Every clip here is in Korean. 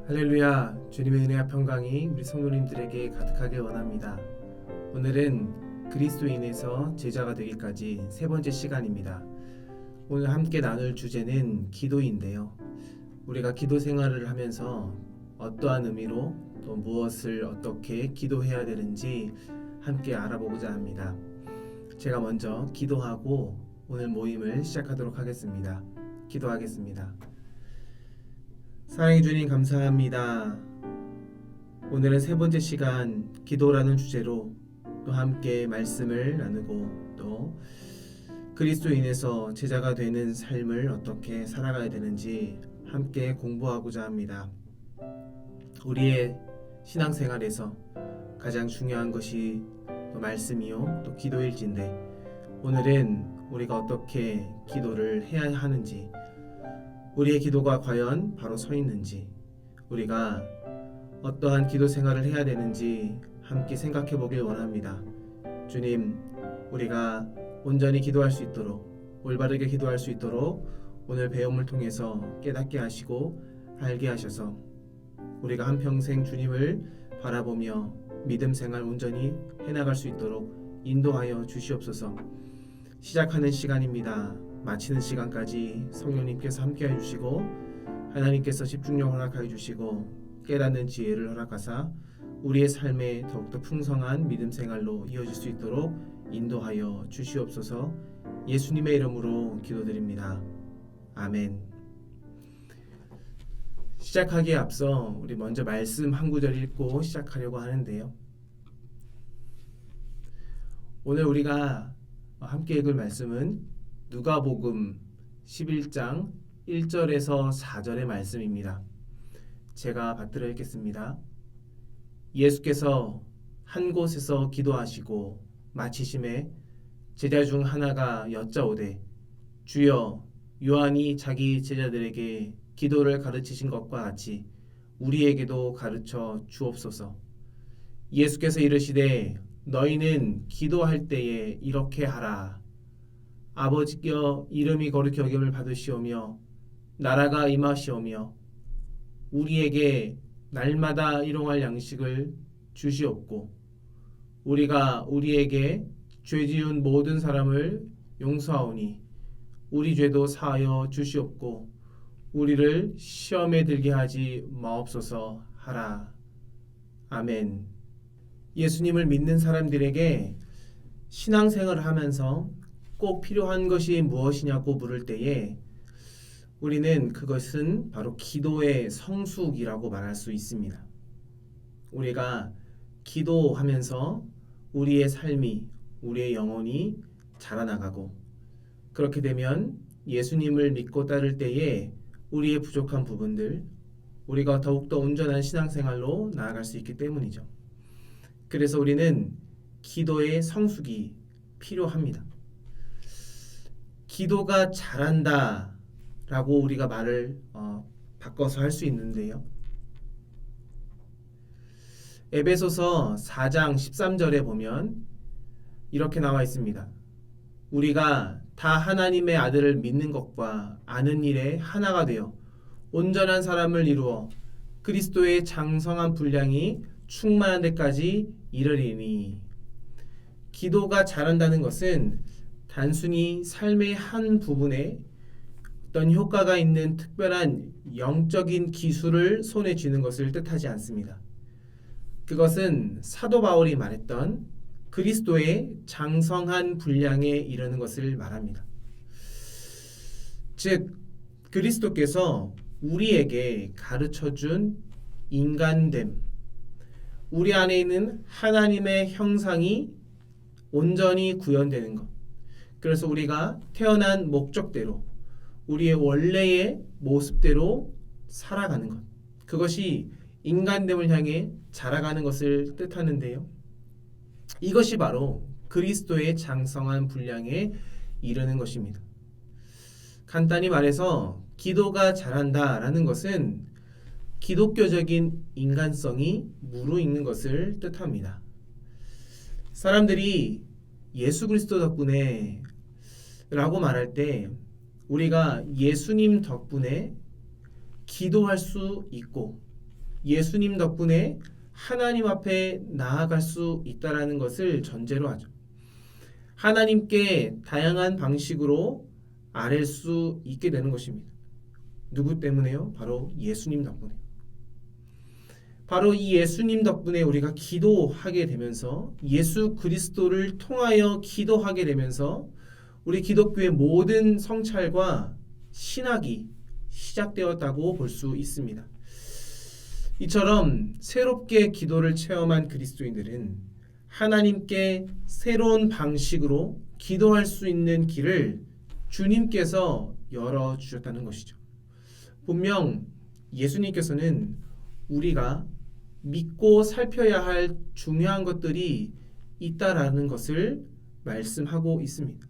할렐루야. 주님의 은혜와 평강이 우리 성도님들에게 가득하길 원합니다. 오늘은 그리스도인에서 제자가 되기까지 세 번째 시간입니다. 오늘 함께 나눌 주제는 기도인데요. 우리가 기도 생활을 하면서 어떠한 의미로 또 무엇을 어떻게 기도해야 되는지 함께 알아보고자 합니다. 제가 먼저 기도하고 오늘 모임을 시작하도록 하겠습니다. 기도하겠습니다. 사랑해 주님 감사합니다. 오늘은 세 번째 시간 기도라는 주제로 또 함께 말씀을 나누고 또 그리스도인에서 제자가 되는 삶을 어떻게 살아가야 되는지 함께 공부하고자 합니다. 우리의 신앙생활에서 가장 중요한 것이 또 말씀이요 또 기도일진데 오늘은 우리가 어떻게 기도를 해야 하는지 우리의 기도가 과연 바로 서 있는지 우리가 어떠한 기도 생활을 해야 되는지 함께 생각해 보길 원합니다. 주님, 우리가 온전히 기도할 수 있도록 올바르게 기도할 수 있도록 오늘 배움을 통해서 깨닫게 하시고 알게 하셔서 우리가 한평생 주님을 바라보며 믿음 생활 온전히 해나갈 수 있도록 인도하여 주시옵소서. 시작하는 시간입니다. 마치는 시간까지 성령님께서 함께해 주시고 하나님께서 집중력 허락하여 주시고 깨닫는 지혜를 허락하사 우리의 삶에 더욱더 풍성한 믿음 생활로 이어질 수 있도록 인도하여 주시옵소서. 예수님의 이름으로 기도드립니다. 아멘. 시작하기에 앞서 우리 먼저 말씀 한 구절 읽고 시작하려고 하는데요. 오늘 우리가 함께 읽을 말씀은 누가복음 11장 1절에서 4절의 말씀입니다. 제가 받들어 읽겠습니다. 예수께서 한 곳에서 기도하시고 마치심에 제자 중 하나가 여짜오되 주여 요한이 자기 제자들에게 기도를 가르치신 것과 같이 우리에게도 가르쳐 주옵소서. 예수께서 이르시되 너희는 기도할 때에 이렇게 하라. 아버지여 이름이 거룩히 여김을 받으시오며 나라가 임하시오며 우리에게 날마다 일용할 양식을 주시옵고 우리가 우리에게 죄 지은 모든 사람을 용서하오니 우리 죄도 사하여 주시옵고 우리를 시험에 들게 하지 마옵소서 하라. 아멘. 예수님을 믿는 사람들에게 신앙생활을 하면서 꼭 필요한 것이 무엇이냐고 물을 때에 우리는 그것은 바로 기도의 성숙이라고 말할 수 있습니다. 우리가 기도하면서 우리의 삶이, 우리의 영혼이 자라나가고 그렇게 되면 예수님을 믿고 따를 때에 우리의 부족한 부분들, 우리가 더욱더 온전한 신앙생활로 나아갈 수 있기 때문이죠. 그래서 우리는 기도의 성숙이 필요합니다. 기도가 잘한다 라고 우리가 말을 바꿔서 할 수 있는데요. 에베소서 4장 13절에 보면 이렇게 나와 있습니다. 우리가 다 하나님의 아들을 믿는 것과 아는 일에 하나가 되어 온전한 사람을 이루어 그리스도의 장성한 분량이 충만한 데까지 이르리니. 기도가 잘한다는 것은 단순히 삶의 한 부분에 어떤 효과가 있는 특별한 영적인 기술을 손에 쥐는 것을 뜻하지 않습니다. 그것은 사도 바울이 말했던 그리스도의 장성한 분량에 이르는 것을 말합니다. 즉 그리스도께서 우리에게 가르쳐준 인간됨, 우리 안에 있는 하나님의 형상이 온전히 구현되는 것, 그래서 우리가 태어난 목적대로 우리의 원래의 모습대로 살아가는 것, 그것이 인간됨을 향해 자라가는 것을 뜻하는데요. 이것이 바로 그리스도의 장성한 분량에 이르는 것입니다. 간단히 말해서 기도가 잘한다라는 것은 기독교적인 인간성이 무르익는 것을 뜻합니다. 사람들이 예수 그리스도 덕분에 라고 말할 때 우리가 예수님 덕분에 기도할 수 있고 예수님 덕분에 하나님 앞에 나아갈 수 있다라는 것을 전제로 하죠. 하나님께 다양한 방식으로 아뢰 수 있게 되는 것입니다. 누구 때문에요? 바로 예수님 덕분에. 바로 이 예수님 덕분에 우리가 기도하게 되면서 예수 그리스도를 통하여 기도하게 되면서 우리 기독교의 모든 성찰과 신학이 시작되었다고 볼 수 있습니다. 이처럼 새롭게 기도를 체험한 그리스도인들은 하나님께 새로운 방식으로 기도할 수 있는 길을 주님께서 열어주셨다는 것이죠. 분명 예수님께서는 우리가 믿고 살펴야 할 중요한 것들이 있다라는 것을 말씀하고 있습니다.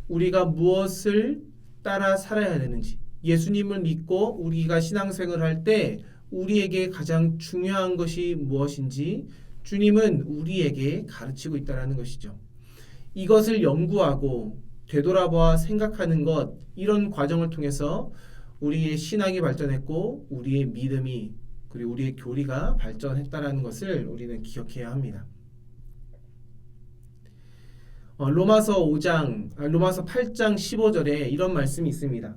우리가 무엇을 따라 살아야 되는지, 예수님을 믿고 우리가 신앙생활을 할 때 우리에게 가장 중요한 것이 무엇인지 주님은 우리에게 가르치고 있다는 것이죠. 이것을 연구하고 되돌아보아 생각하는 것, 이런 과정을 통해서 우리의 신학이 발전했고 우리의 믿음이 그리고 우리의 교리가 발전했다는 것을 우리는 기억해야 합니다. 로마서 8장 15절에 이런 말씀이 있습니다.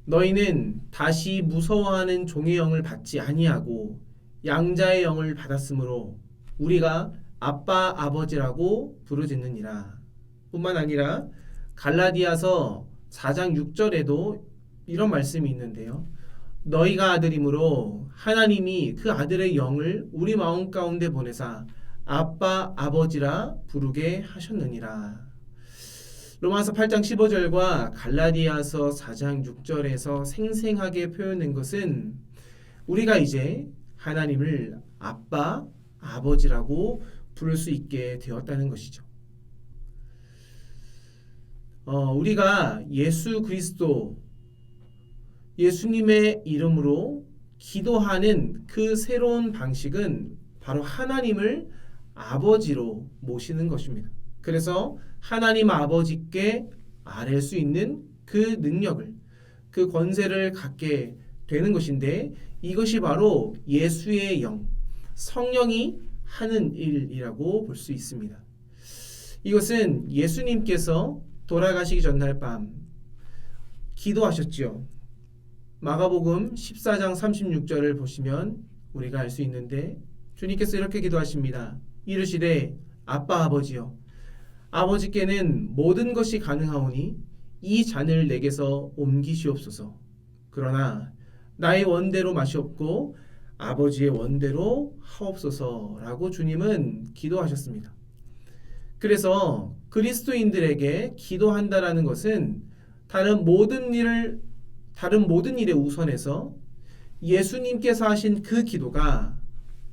너희는 다시 무서워하는 종의 영을 받지 아니하고 양자의 영을 받았으므로 우리가 아빠 아버지라고 부르짖느니라. 뿐만 아니라 갈라디아서 4장 6절에도 이런 말씀이 있는데요. 너희가 아들이므로 하나님이 그 아들의 영을 우리 마음 가운데 보내사 아빠 아버지라 부르게 하셨느니라. 로마서 8장 15절과 갈라디아서 4장 6절에서 생생하게 표현된 것은 우리가 이제 하나님을 아빠 아버지라고 부를 수 있게 되었다는 것이죠. 우리가 예수 그리스도 예수님의 이름으로 기도하는 그 새로운 방식은 바로 하나님을 아버지로 모시는 것입니다. 그래서 하나님 아버지께 아뢰 수 있는 그 능력을, 그 권세를 갖게 되는 것인데 이것이 바로 예수의 영, 성령이 하는 일이라고 볼 수 있습니다. 이것은 예수님께서 돌아가시기 전날 밤 기도하셨지요. 마가복음 14장 36절을 보시면 우리가 알 수 있는데 주님께서 이렇게 기도하십니다. 이르시되 아빠 아버지여 아버지께는 모든 것이 가능하오니 이 잔을 내게서 옮기시옵소서. 그러나 나의 원대로 마시옵고 아버지의 원대로 하옵소서라고 주님은 기도하셨습니다. 그래서 그리스도인들에게 기도한다라는 것은 다른 모든 일에 우선해서 예수님께서 하신 그 기도가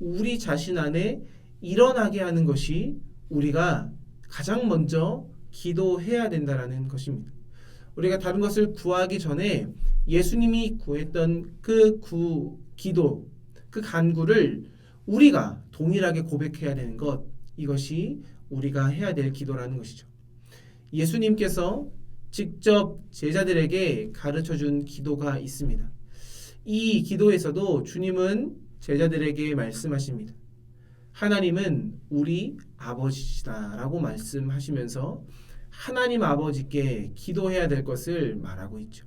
우리 자신 안에 일어나게 하는 것이 우리가 가장 먼저 기도해야 된다라는 것입니다. 우리가 다른 것을 구하기 전에 예수님이 구했던 그 기도, 그 간구를 우리가 동일하게 고백해야 되는 것, 이것이 우리가 해야 될 기도라는 것이죠. 예수님께서 직접 제자들에게 가르쳐준 기도가 있습니다. 이 기도에서도 주님은 제자들에게 말씀하십니다. 하나님은 우리 아버지시다라고 말씀하시면서 하나님 아버지께 기도해야 될 것을 말하고 있죠.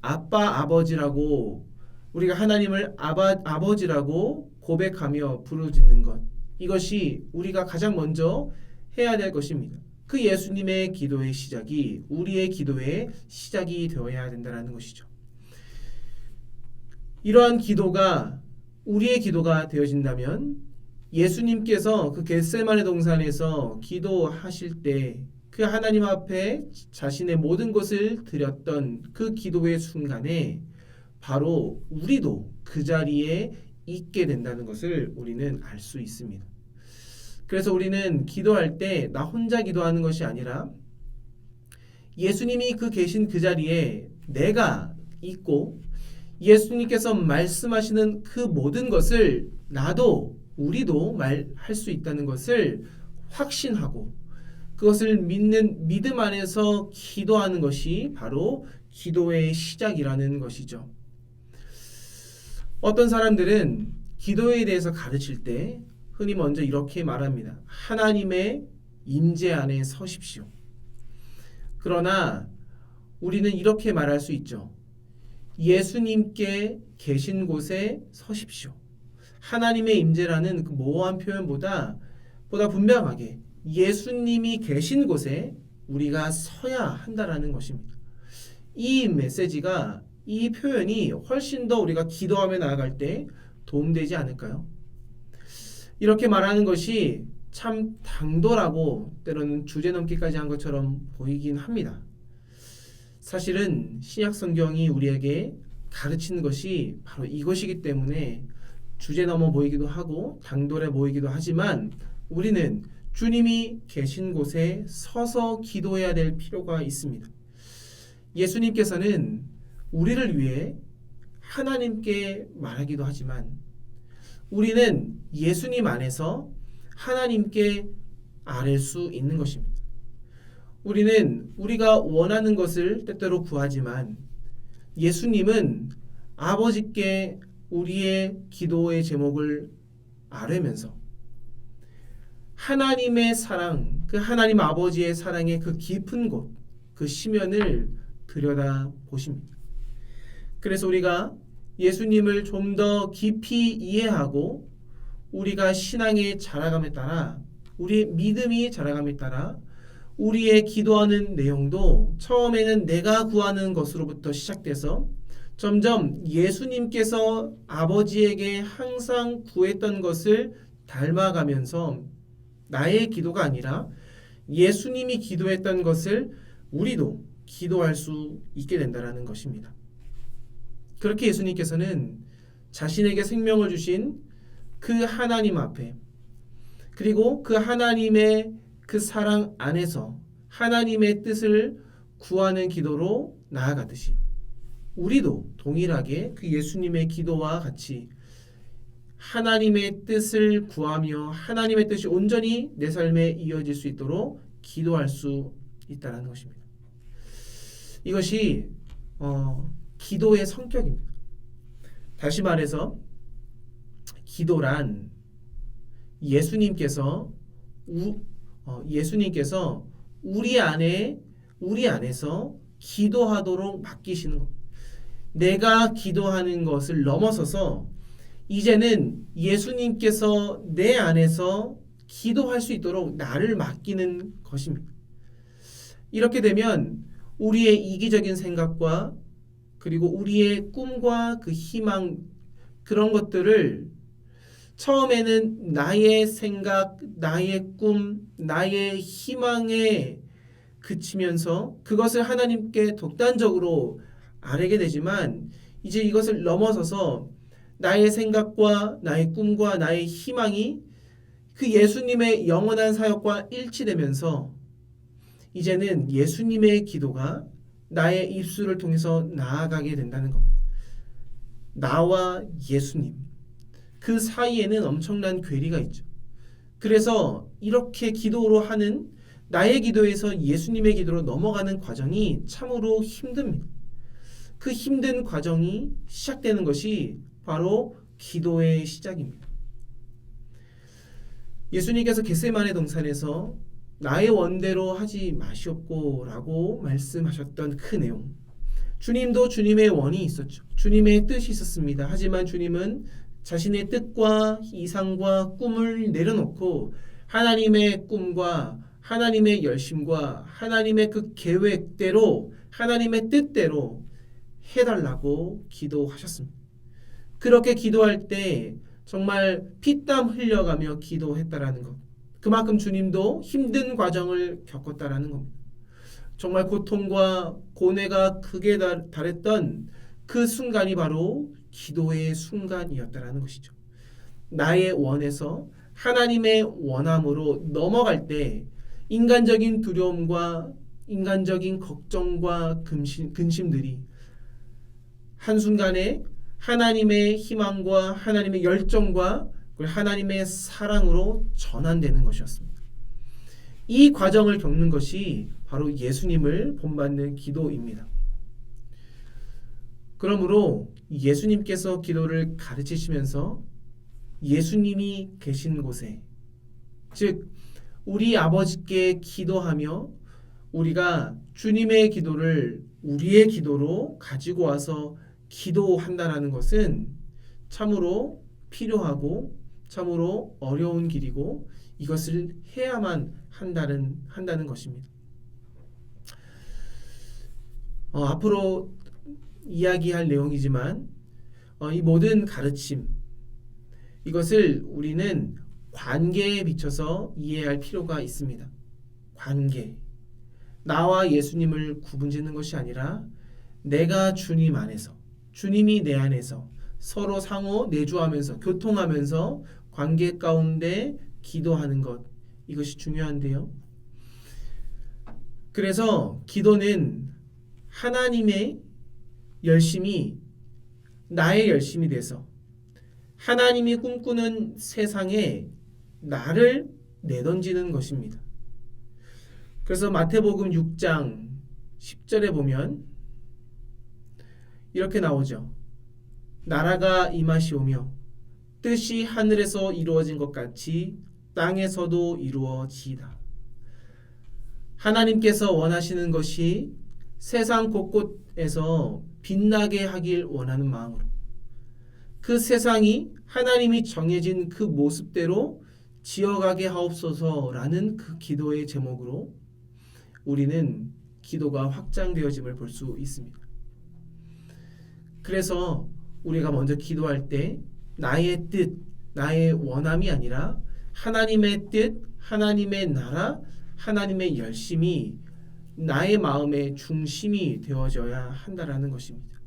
아빠 아버지라고 우리가 하나님을 아버지라고 고백하며 부르짖는 것, 이것이 우리가 가장 먼저 해야 될 것입니다. 그 예수님의 기도의 시작이 우리의 기도의 시작이 되어야 된다는 것이죠. 이러한 기도가 우리의 기도가 되어진다면 예수님께서 그 겟세마네 동산에서 기도하실 때 그 하나님 앞에 자신의 모든 것을 드렸던 그 기도의 순간에 바로 우리도 그 자리에 있게 된다는 것을 우리는 알 수 있습니다. 그래서 우리는 기도할 때 나 혼자 기도하는 것이 아니라 예수님이 계신 그 자리에 내가 있고 예수님께서 말씀하시는 그 모든 것을 우리도 말할 수 있다는 것을 확신하고 그것을 믿는 믿음 안에서 기도하는 것이 바로 기도의 시작이라는 것이죠. 어떤 사람들은 기도에 대해서 가르칠 때 흔히 먼저 이렇게 말합니다. 하나님의 임재 안에 서십시오. 그러나 우리는 이렇게 말할 수 있죠. 예수님께 계신 곳에 서십시오. 하나님의 임재라는 그 모호한 표현보다 분명하게 예수님이 계신 곳에 우리가 서야 한다라는 것입니다. 이 메시지가, 이 표현이 훨씬 더 우리가 기도하며 나아갈 때 도움되지 않을까요? 이렇게 말하는 것이 참 당돌하고 때로는 주제넘기까지 한 것처럼 보이긴 합니다. 사실은 신약 성경이 우리에게 가르치는 것이 바로 이것이기 때문에 주제넘어 보이기도 하고 당돌해 보이기도 하지만 우리는 주님이 계신 곳에 서서 기도해야 될 필요가 있습니다. 예수님께서는 우리를 위해 하나님께 말하기도 하지만 우리는 예수님 안에서 하나님께 아뢰 수 있는 것입니다. 우리는 우리가 원하는 것을 때때로 구하지만 예수님은 아버지께 우리의 기도의 제목을 아뢰면서 하나님의 사랑, 그 하나님 아버지의 사랑의 그 깊은 곳, 그 심연을 들여다 보십니다. 그래서 우리가 예수님을 좀 더 깊이 이해하고 우리가 신앙의 자라감에 따라, 우리의 믿음이 자라감에 따라 우리의 기도하는 내용도 처음에는 내가 구하는 것으로부터 시작돼서 점점 예수님께서 아버지에게 항상 구했던 것을 닮아가면서 나의 기도가 아니라 예수님이 기도했던 것을 우리도 기도할 수 있게 된다는 것입니다. 그렇게 예수님께서는 자신에게 생명을 주신 그 하나님 앞에, 그리고 그 하나님의 그 사랑 안에서 하나님의 뜻을 구하는 기도로 나아가듯이 우리도 동일하게 그 예수님의 기도와 같이 하나님의 뜻을 구하며 하나님의 뜻이 온전히 내 삶에 이어질 수 있도록 기도할 수 있다는 것입니다. 이것이 기도의 성격입니다. 다시 말해서 기도란 예수님께서 우리 안에서 기도하도록 맡기시는 것. 내가 기도하는 것을 넘어서서 이제는 예수님께서 내 안에서 기도할 수 있도록 나를 맡기는 것입니다. 이렇게 되면 우리의 이기적인 생각과 그리고 우리의 꿈과 그 희망, 그런 것들을 처음에는 나의 생각, 나의 꿈, 나의 희망에 그치면서 그것을 하나님께 독단적으로 아뢰게 되지만 이제 이것을 넘어서서 나의 생각과 나의 꿈과 나의 희망이 그 예수님의 영원한 사역과 일치되면서 이제는 예수님의 기도가 나의 입술을 통해서 나아가게 된다는 겁니다. 나와 예수님, 그 사이에는 엄청난 괴리가 있죠. 그래서 이렇게 기도로 하는 나의 기도에서 예수님의 기도로 넘어가는 과정이 참으로 힘듭니다. 그 힘든 과정이 시작되는 것이 바로 기도의 시작입니다. 예수님께서 겟세마네 동산에서 나의 원대로 하지 마시옵고 라고 말씀하셨던 그 내용, 주님도 주님의 원이 있었죠. 주님의 뜻이 있었습니다. 하지만 주님은 자신의 뜻과 이상과 꿈을 내려놓고 하나님의 꿈과 하나님의 열심과 하나님의 그 계획대로, 하나님의 뜻대로 해달라고 기도하셨습니다. 그렇게 기도할 때 정말 피땀 흘려가며 기도했다라는 것, 그만큼 주님도 힘든 과정을 겪었다라는 겁니다. 정말 고통과 고뇌가 극에 달했던 그 순간이 바로 기도의 순간이었다라는 것이죠. 나의 원에서 하나님의 원함으로 넘어갈 때 인간적인 두려움과 인간적인 걱정과 근심들이 한순간에 하나님의 희망과 하나님의 열정과 하나님의 사랑으로 전환되는 것이었습니다. 이 과정을 겪는 것이 바로 예수님을 본받는 기도입니다. 그러므로 예수님께서 기도를 가르치시면서 예수님이 계신 곳에, 즉 우리 아버지께 기도하며 우리가 주님의 기도를 우리의 기도로 가지고 와서 기도한다는 것은 참으로 필요하고 참으로 어려운 길이고 이것을 해야만 한다는 것입니다. 앞으로 이야기할 내용이지만 이 모든 가르침, 이것을 우리는 관계에 비춰서 이해할 필요가 있습니다. 관계. 나와 예수님을 구분짓는 것이 아니라 내가 주님 안에서, 주님이 내 안에서 서로 상호 내주하면서 교통하면서 관계 가운데 기도하는 것, 이것이 중요한데요. 그래서 기도는 하나님의 열심이 나의 열심이 돼서 하나님이 꿈꾸는 세상에 나를 내던지는 것입니다. 그래서 마태복음 6장 10절에 보면 이렇게 나오죠. 나라가 임하시오며 뜻이 하늘에서 이루어진 것 같이 땅에서도 이루어지이다. 하나님께서 원하시는 것이 세상 곳곳에서 빛나게 하길 원하는 마음으로 그 세상이 하나님이 정해진 그 모습대로 지어가게 하옵소서라는 그 기도의 제목으로 우리는 기도가 확장되어짐을 볼 수 있습니다. 그래서 우리가 먼저 기도할 때 나의 뜻, 나의 원함이 아니라 하나님의 뜻, 하나님의 나라, 하나님의 열심이 나의 마음의 중심이 되어져야 한다라는 것입니다.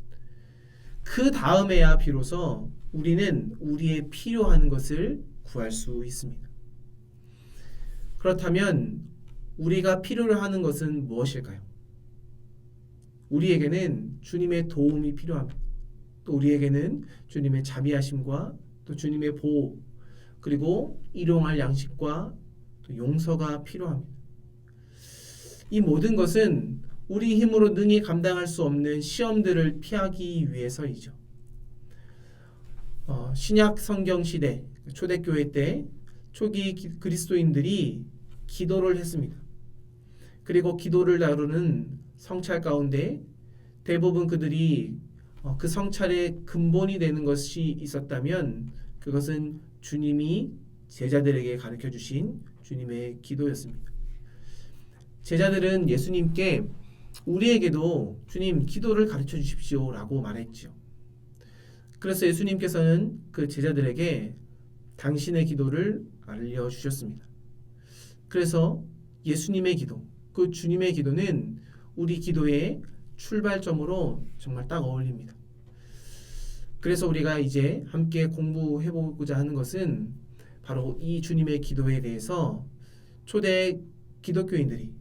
그 다음에야 비로소 우리는 우리의 필요한 것을 구할 수 있습니다. 그렇다면 우리가 필요로 하는 것은 무엇일까요? 우리에게는 주님의 도움이 필요합니다. 또 우리에게는 주님의 자비하심과 또 주님의 보호, 그리고 일용할 양식과 또 용서가 필요합니다. 이 모든 것은 우리 힘으로 능히 감당할 수 없는 시험들을 피하기 위해서이죠. 신약 성경 시대 초대교회 때 초기 그리스도인들이 기도를 했습니다. 그리고 기도를 다루는 성찰 가운데 대부분 그들이 그 성찰의 근본이 되는 것이 있었다면 그것은 주님이 제자들에게 가르쳐 주신 주님의 기도였습니다. 제자들은 예수님께 우리에게도 주님 기도를 가르쳐 주십시오 라고 말했죠. 그래서 예수님께서는 그 제자들에게 당신의 기도를 알려주셨습니다. 그래서 예수님의 기도, 그 주님의 기도는 우리 기도의 출발점으로 정말 딱 어울립니다. 그래서 우리가 이제 함께 공부해보고자 하는 것은 바로 이 주님의 기도에 대해서 초대 기독교인들이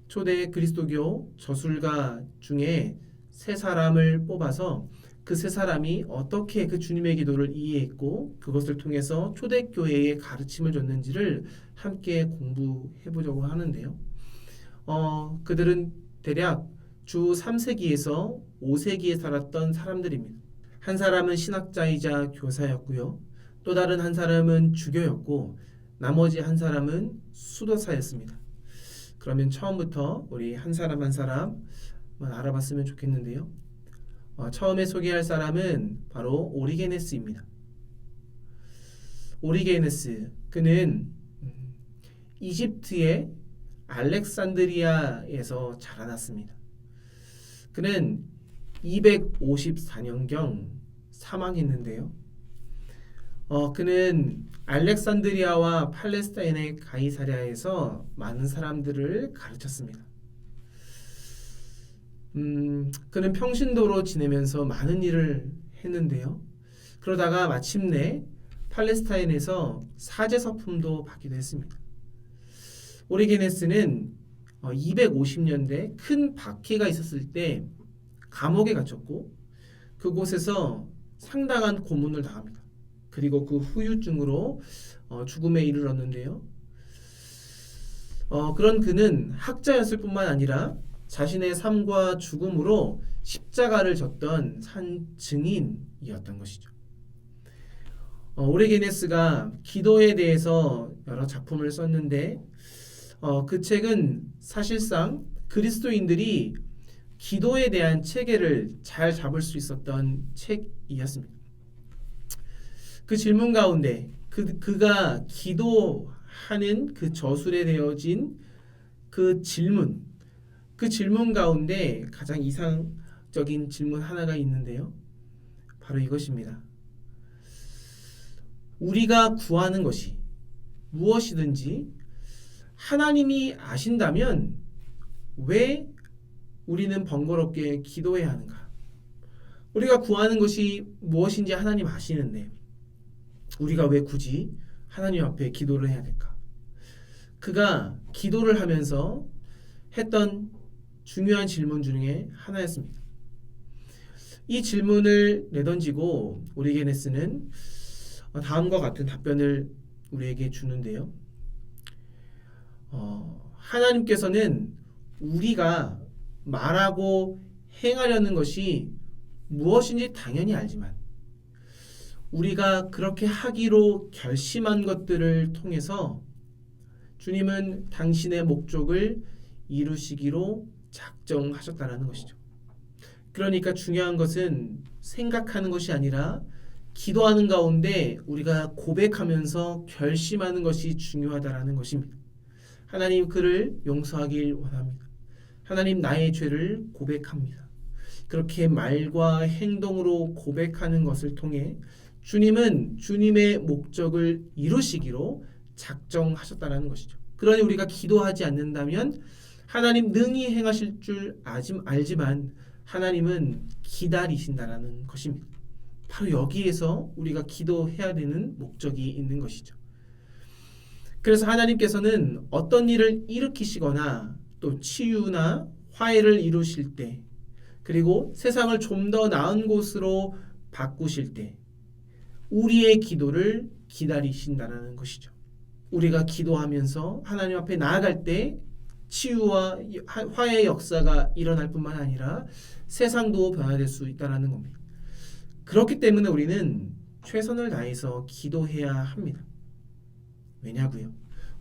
초대 그리스도교 저술가 중에 세 사람을 뽑아서 그 세 사람이 어떻게 그 주님의 기도를 이해했고 그것을 통해서 초대교회에 가르침을 줬는지를 함께 공부해보려고 하는데요. 그들은 대략 주 3세기에서 5세기에 살았던 사람들입니다. 한 사람은 신학자이자 교사였고요. 또 다른 한 사람은 주교였고 나머지 한 사람은 수도사였습니다. 그러면 처음부터 우리 한 사람 한 사람 알아봤으면 좋겠는데요. 처음에 소개할 사람은 바로 오리게네스입니다. 오리게네스, 그는 이집트의 알렉산드리아에서 자라났습니다. 그는 254년경 사망했는데요. 그는 알렉산드리아와 팔레스타인의 가이사랴에서 많은 사람들을 가르쳤습니다. 그는 평신도로 지내면서 많은 일을 했는데요. 그러다가 마침내 팔레스타인에서 사제서품도 받기도 했습니다. 오리게네스는 250년대 큰 박해가 있었을 때 감옥에 갇혔고 그곳에서 상당한 고문을 당합니다. 그리고 그 후유증으로 죽음에 이르렀는데요. 그런 그는 학자였을 뿐만 아니라 자신의 삶과 죽음으로 십자가를 졌던 산 증인이었던 것이죠. 오리게네스가 기도에 대해서 여러 작품을 썼는데 그 책은 사실상 그리스도인들이 기도에 대한 체계를 잘 잡을 수 있었던 책이었습니다. 그 질문 가운데 그가 기도하는 그 저술에 되어진 그 질문 가운데 가장 이상적인 질문 하나가 있는데요. 바로 이것입니다. 우리가 구하는 것이 무엇이든지 하나님이 아신다면 왜 우리는 번거롭게 기도해야 하는가? 우리가 구하는 것이 무엇인지 하나님 아시는데 우리가 왜 굳이 하나님 앞에 기도를 해야 될까? 그가 기도를 하면서 했던 중요한 질문 중에 하나였습니다. 이 질문을 내던지고 오리게네스는 다음과 같은 답변을 우리에게 주는데요. 하나님께서는 우리가 말하고 행하려는 것이 무엇인지 당연히 알지만 우리가 그렇게 하기로 결심한 것들을 통해서 주님은 당신의 목적을 이루시기로 작정하셨다는 것이죠. 그러니까 중요한 것은 생각하는 것이 아니라 기도하는 가운데 우리가 고백하면서 결심하는 것이 중요하다는 것입니다. 하나님 그를 용서하길 원합니다. 하나님 나의 죄를 고백합니다. 그렇게 말과 행동으로 고백하는 것을 통해 주님은 주님의 목적을 이루시기로 작정하셨다는 것이죠. 그러니 우리가 기도하지 않는다면 하나님 능히 행하실 줄 알지만 하나님은 기다리신다는 것입니다. 바로 여기에서 우리가 기도해야 되는 목적이 있는 것이죠. 그래서 하나님께서는 어떤 일을 일으키시거나 또 치유나 화해를 이루실 때 그리고 세상을 좀 더 나은 곳으로 바꾸실 때 우리의 기도를 기다리신다는 것이죠. 우리가 기도하면서 하나님 앞에 나아갈 때 치유와 화해의 역사가 일어날 뿐만 아니라 세상도 변화될 수 있다는 겁니다. 그렇기 때문에 우리는 최선을 다해서 기도해야 합니다. 왜냐고요?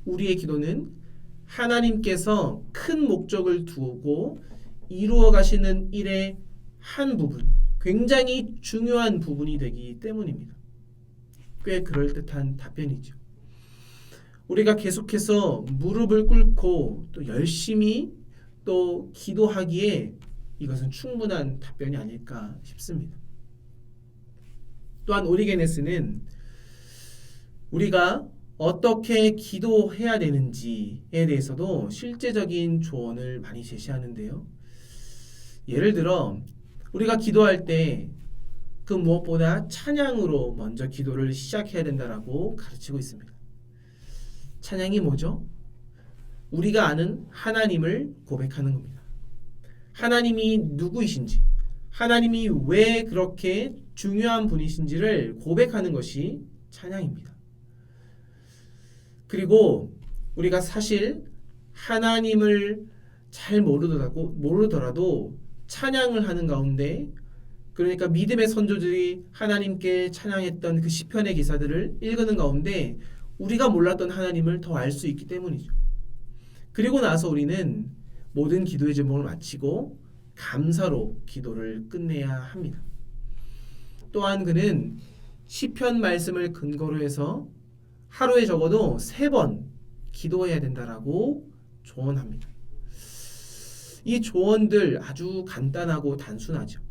우리의 기도는 하나님께서 큰 목적을 두고 이루어 가시는 일의 한 부분, 굉장히 중요한 부분이 되기 때문입니다. 꽤 그럴듯한 답변이죠. 우리가 계속해서 무릎을 꿇고 또 열심히 또 기도하기에 이것은 충분한 답변이 아닐까 싶습니다. 또한 오리게네스는 우리가 어떻게 기도해야 되는지에 대해서도 실제적인 조언을 많이 제시하는데요. 예를 들어 우리가 기도할 때 그 무엇보다 찬양으로 먼저 기도를 시작해야 된다라고 가르치고 있습니다. 찬양이 뭐죠? 우리가 아는 하나님을 고백하는 겁니다. 하나님이 누구이신지, 하나님이 왜 그렇게 중요한 분이신지를 고백하는 것이 찬양입니다. 그리고 우리가 사실 하나님을 잘 모르더라도 찬양을 하는 가운데 그러니까 믿음의 선조들이 하나님께 찬양했던 그 시편의 기사들을 읽는 가운데 우리가 몰랐던 하나님을 더 알 수 있기 때문이죠. 그리고 나서 우리는 모든 기도의 제목을 마치고 감사로 기도를 끝내야 합니다. 또한 그는 시편 말씀을 근거로 해서 하루에 적어도 3번 기도해야 된다라고 조언합니다. 이 조언들 아주 간단하고 단순하죠.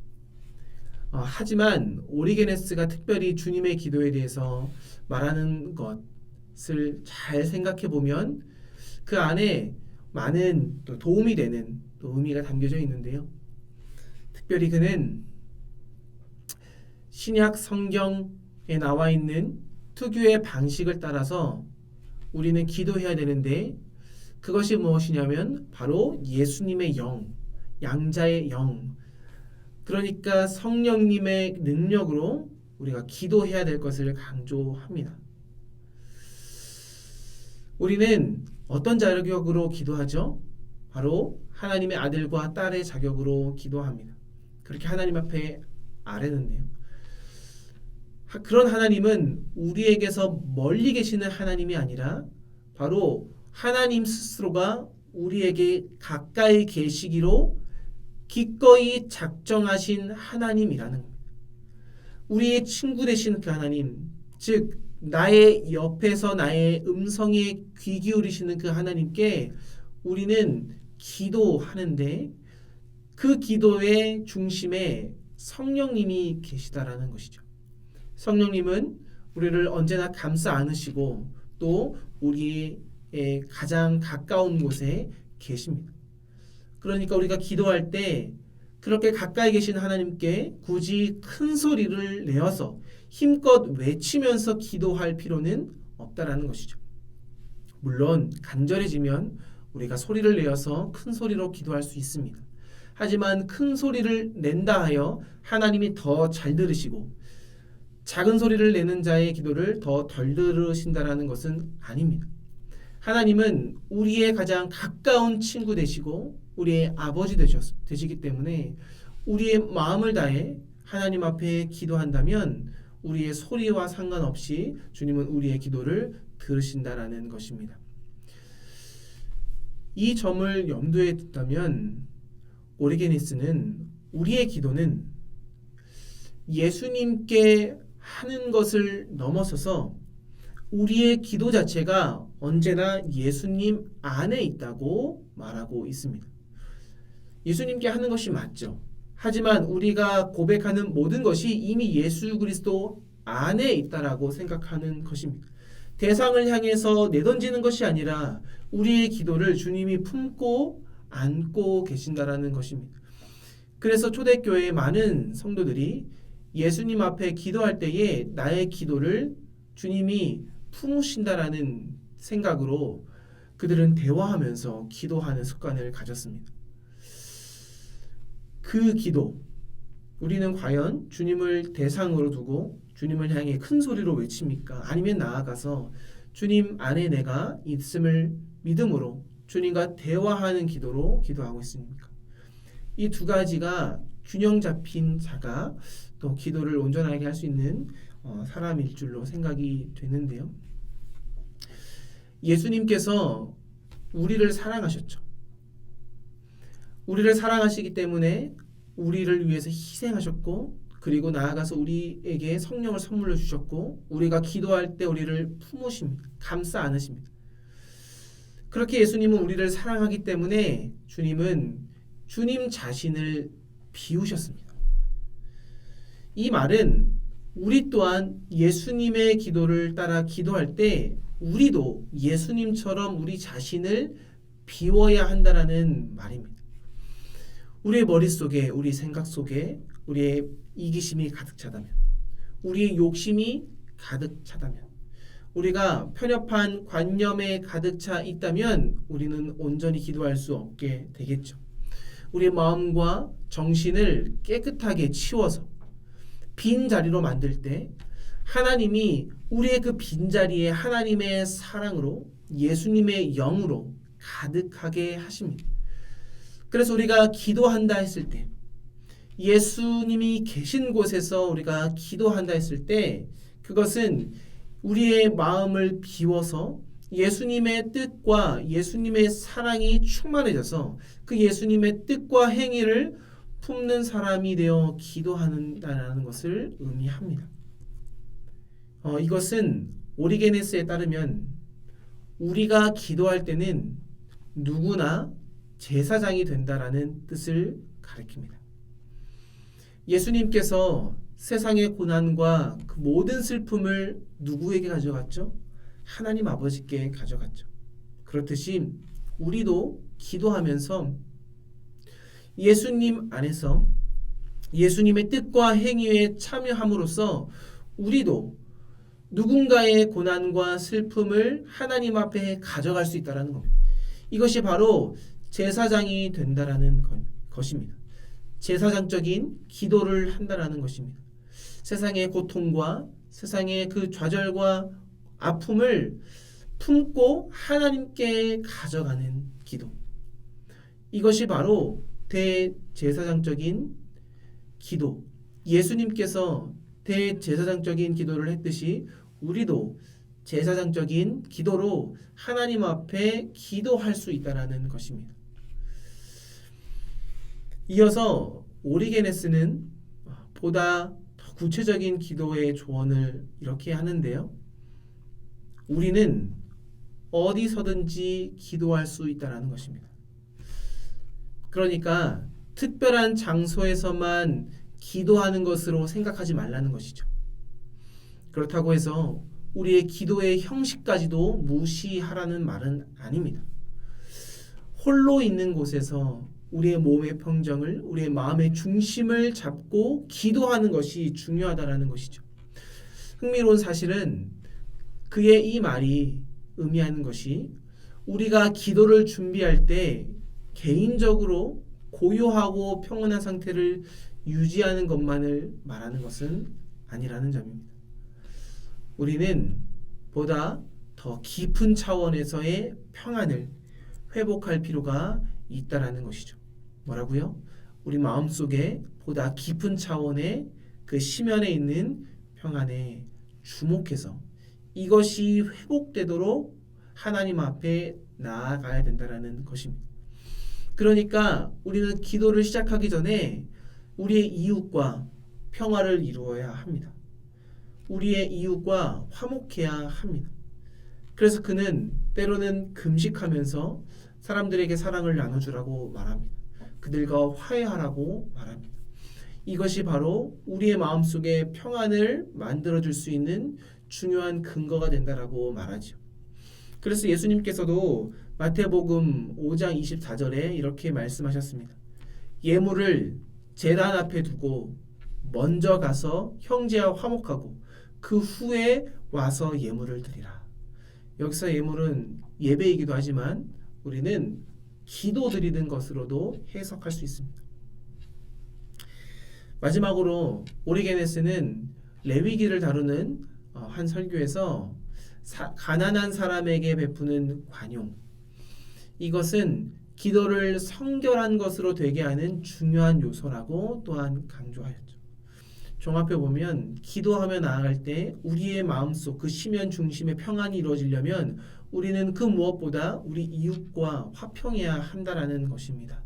하지만 오리게네스가 특별히 주님의 기도에 대해서 말하는 것을 잘 생각해 보면 그 안에 많은 또 도움이 되는 또 의미가 담겨져 있는데요. 특별히 그는 신약 성경에 나와 있는 특유의 방식을 따라서 우리는 기도해야 되는데 그것이 무엇이냐면 바로 예수님의 영, 양자의 영, 그러니까 성령님의 능력으로 우리가 기도해야 될 것을 강조합니다. 우리는 어떤 자격으로 기도하죠? 바로 하나님의 아들과 딸의 자격으로 기도합니다. 그렇게 하나님 앞에 아뢰는데요. 그런 하나님은 우리에게서 멀리 계시는 하나님이 아니라 바로 하나님 스스로가 우리에게 가까이 계시기로 기꺼이 작정하신 하나님이라는 겁니다. 우리의 친구 되신 그 하나님, 즉 나의 옆에서 나의 음성에 귀 기울이시는 그 하나님께 우리는 기도하는데 그 기도의 중심에 성령님이 계시다라는 것이죠. 성령님은 우리를 언제나 감싸 안으시고 또 우리의 가장 가까운 곳에 계십니다. 그러니까 우리가 기도할 때 그렇게 가까이 계신 하나님께 굳이 큰 소리를 내어서 힘껏 외치면서 기도할 필요는 없다라는 것이죠. 물론 간절해지면 우리가 소리를 내어서 큰 소리로 기도할 수 있습니다. 하지만 큰 소리를 낸다 하여 하나님이 더 잘 들으시고 작은 소리를 내는 자의 기도를 더 덜 들으신다라는 것은 아닙니다. 하나님은 우리의 가장 가까운 친구 되시고 우리의 아버지 되시기 때문에 우리의 마음을 다해 하나님 앞에 기도한다면 우리의 소리와 상관없이 주님은 우리의 기도를 들으신다라는 것입니다. 이 점을 염두에 둔다면 오리게니스는 우리의 기도는 예수님께 하는 것을 넘어서서 우리의 기도 자체가 언제나 예수님 안에 있다고 말하고 있습니다. 예수님께 하는 것이 맞죠. 하지만 우리가 고백하는 모든 것이 이미 예수 그리스도 안에 있다라고 생각하는 것입니다. 대상을 향해서 내던지는 것이 아니라 우리의 기도를 주님이 품고 안고 계신다라는 것입니다. 그래서 초대교회의 많은 성도들이 예수님 앞에 기도할 때에 나의 기도를 주님이 품으신다라는 생각으로 그들은 대화하면서 기도하는 습관을 가졌습니다. 그 기도, 우리는 과연 주님을 대상으로 두고 주님을 향해 큰 소리로 외칩니까? 아니면 나아가서 주님 안에 내가 있음을 믿음으로 주님과 대화하는 기도로 기도하고 있습니까? 이 두 가지가 균형 잡힌 자가 또 기도를 온전하게 할 수 있는 사람일 줄로 생각이 되는데요. 예수님께서 우리를 사랑하셨죠. 우리를 사랑하시기 때문에 우리를 위해서 희생하셨고 그리고 나아가서 우리에게 성령을 선물로 주셨고 우리가 기도할 때 우리를 품으십니다. 감싸 안으십니다. 그렇게 예수님은 우리를 사랑하기 때문에 주님은 주님 자신을 비우셨습니다. 이 말은 우리 또한 예수님의 기도를 따라 기도할 때 우리도 예수님처럼 우리 자신을 비워야 한다라는 말입니다. 우리의 머릿속에 우리 생각 속에 우리의 이기심이 가득 차다면 우리의 욕심이 가득 차다면 우리가 편협한 관념에 가득 차 있다면 우리는 온전히 기도할 수 없게 되겠죠. 우리의 마음과 정신을 깨끗하게 치워서 빈 자리로 만들 때 하나님이 우리의 그 빈자리에 하나님의 사랑으로 예수님의 영으로 가득하게 하십니다. 그래서 우리가 기도한다 했을 때 예수님이 계신 곳에서 우리가 기도한다 했을 때 그것은 우리의 마음을 비워서 예수님의 뜻과 예수님의 사랑이 충만해져서 그 예수님의 뜻과 행위를 품는 사람이 되어 기도한다는 것을 의미합니다. 이것은 오리게네스에 따르면 우리가 기도할 때는 누구나 제사장이 된다라는 뜻을 가리킵니다. 예수님께서 세상의 고난과 그 모든 슬픔을 누구에게 가져갔죠? 하나님 아버지께 가져갔죠. 그렇듯이 우리도 기도하면서 예수님 안에서 예수님의 뜻과 행위에 참여함으로써 우리도 누군가의 고난과 슬픔을 하나님 앞에 가져갈 수 있다는 겁니다. 이것이 바로 제사장이 된다라는 것입니다. 제사장적인 기도를 한다라는 것입니다. 세상의 고통과 세상의 그 좌절과 아픔을 품고 하나님께 가져가는 기도. 이것이 바로 대제사장적인 기도. 예수님께서 대제사장적인 기도를 했듯이 우리도 제사장적인 기도로 하나님 앞에 기도할 수 있다는 것입니다. 이어서 오리게네스는 보다 더 구체적인 기도의 조언을 이렇게 하는데요. 우리는 어디서든지 기도할 수 있다는 것입니다. 그러니까 특별한 장소에서만 기도하는 것으로 생각하지 말라는 것이죠. 그렇다고 해서 우리의 기도의 형식까지도 무시하라는 말은 아닙니다. 홀로 있는 곳에서 우리의 몸의 평정을, 우리의 마음의 중심을 잡고 기도하는 것이 중요하다는 것이죠. 흥미로운 사실은 그의 이 말이 의미하는 것이 우리가 기도를 준비할 때 개인적으로 고요하고 평온한 상태를 유지하는 것만을 말하는 것은 아니라는 점입니다. 우리는 보다 더 깊은 차원에서의 평안을 회복할 필요가 있다라는 것이죠. 뭐라고요? 우리 마음속에 보다 깊은 차원의 그 심연에 있는 평안에 주목해서 이것이 회복되도록 하나님 앞에 나아가야 된다라는 것입니다. 그러니까 우리는 기도를 시작하기 전에 우리의 이웃과 평화를 이루어야 합니다. 우리의 이웃과 화목해야 합니다. 그래서 그는 때로는 금식하면서 사람들에게 사랑을 나눠주라고 말합니다. 그들과 화해하라고 말합니다. 이것이 바로 우리의 마음속에 평안을 만들어줄 수 있는 중요한 근거가 된다라고 말하죠. 그래서 예수님께서도 마태복음 5장 24절에 이렇게 말씀하셨습니다. 예물을 제단 앞에 두고 먼저 가서 형제와 화목하고 그 후에 와서 예물을 드리라. 여기서 예물은 예배이기도 하지만 우리는 기도 드리는 것으로도 해석할 수 있습니다. 마지막으로 오리게네스는 레위기를 다루는 한 설교에서 가난한 사람에게 베푸는 관용, 이것은 기도를 성결한 것으로 되게 하는 중요한 요소라고 또한 강조하였죠. 종합해 보면 기도하며 나아갈 때 우리의 마음속 그 심연 중심의 평안이 이루어지려면 우리는 그 무엇보다 우리 이웃과 화평해야 한다라는 것입니다.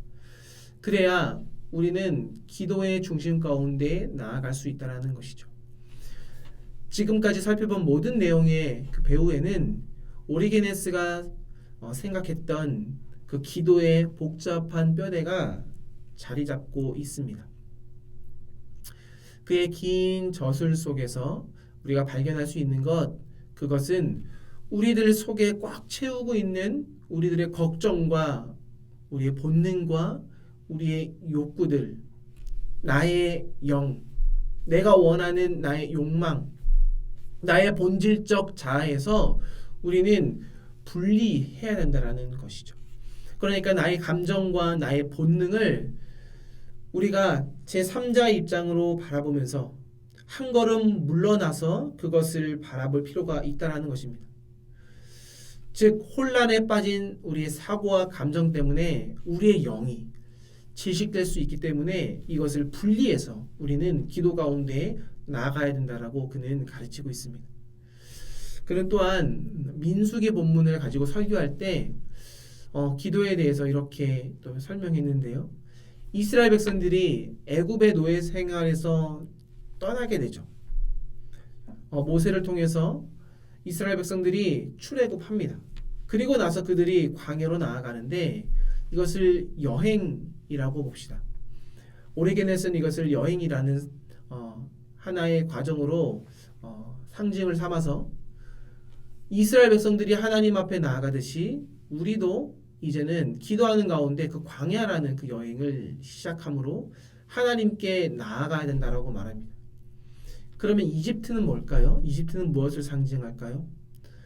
그래야 우리는 기도의 중심 가운데 나아갈 수 있다라는 것이죠. 지금까지 살펴본 모든 내용의 그 배후에는 오리게네스가 생각했던 그 기도의 복잡한 뼈대가 자리 잡고 있습니다. 그의 긴 저술 속에서 우리가 발견할 수 있는 그것은 우리들 속에 꽉 채우고 있는 우리들의 걱정과 우리의 본능과 우리의 욕구들, 나의 영, 내가 원하는 나의 욕망, 나의 본질적 자아에서 우리는 분리해야 된다는 것이죠. 그러니까 나의 감정과 나의 본능을 우리가 제3자의 입장으로 바라보면서 한 걸음 물러나서 그것을 바라볼 필요가 있다는 것입니다. 즉 혼란에 빠진 우리의 사고와 감정 때문에 우리의 영이 질식될 수 있기 때문에 이것을 분리해서 우리는 기도 가운데 나아가야 된다라고 그는 가르치고 있습니다. 그는 또한 민수기 본문을 가지고 설교할 때 기도에 대해서 이렇게 또 설명했는데요. 이스라엘 백성들이 애굽의 노예 생활에서 떠나게 되죠. 모세를 통해서 이스라엘 백성들이 출애굽합니다. 그리고 나서 그들이 광야로 나아가는데 이것을 여행이라고 봅시다. 오리게네스는 이것을 여행이라는 하나의 과정으로 상징을 삼아서 이스라엘 백성들이 하나님 앞에 나아가듯이 우리도 이제는 기도하는 가운데 그 광야라는 그 여행을 시작함으로 하나님께 나아가야 된다라고 말합니다. 그러면 이집트는 뭘까요? 이집트는 무엇을 상징할까요?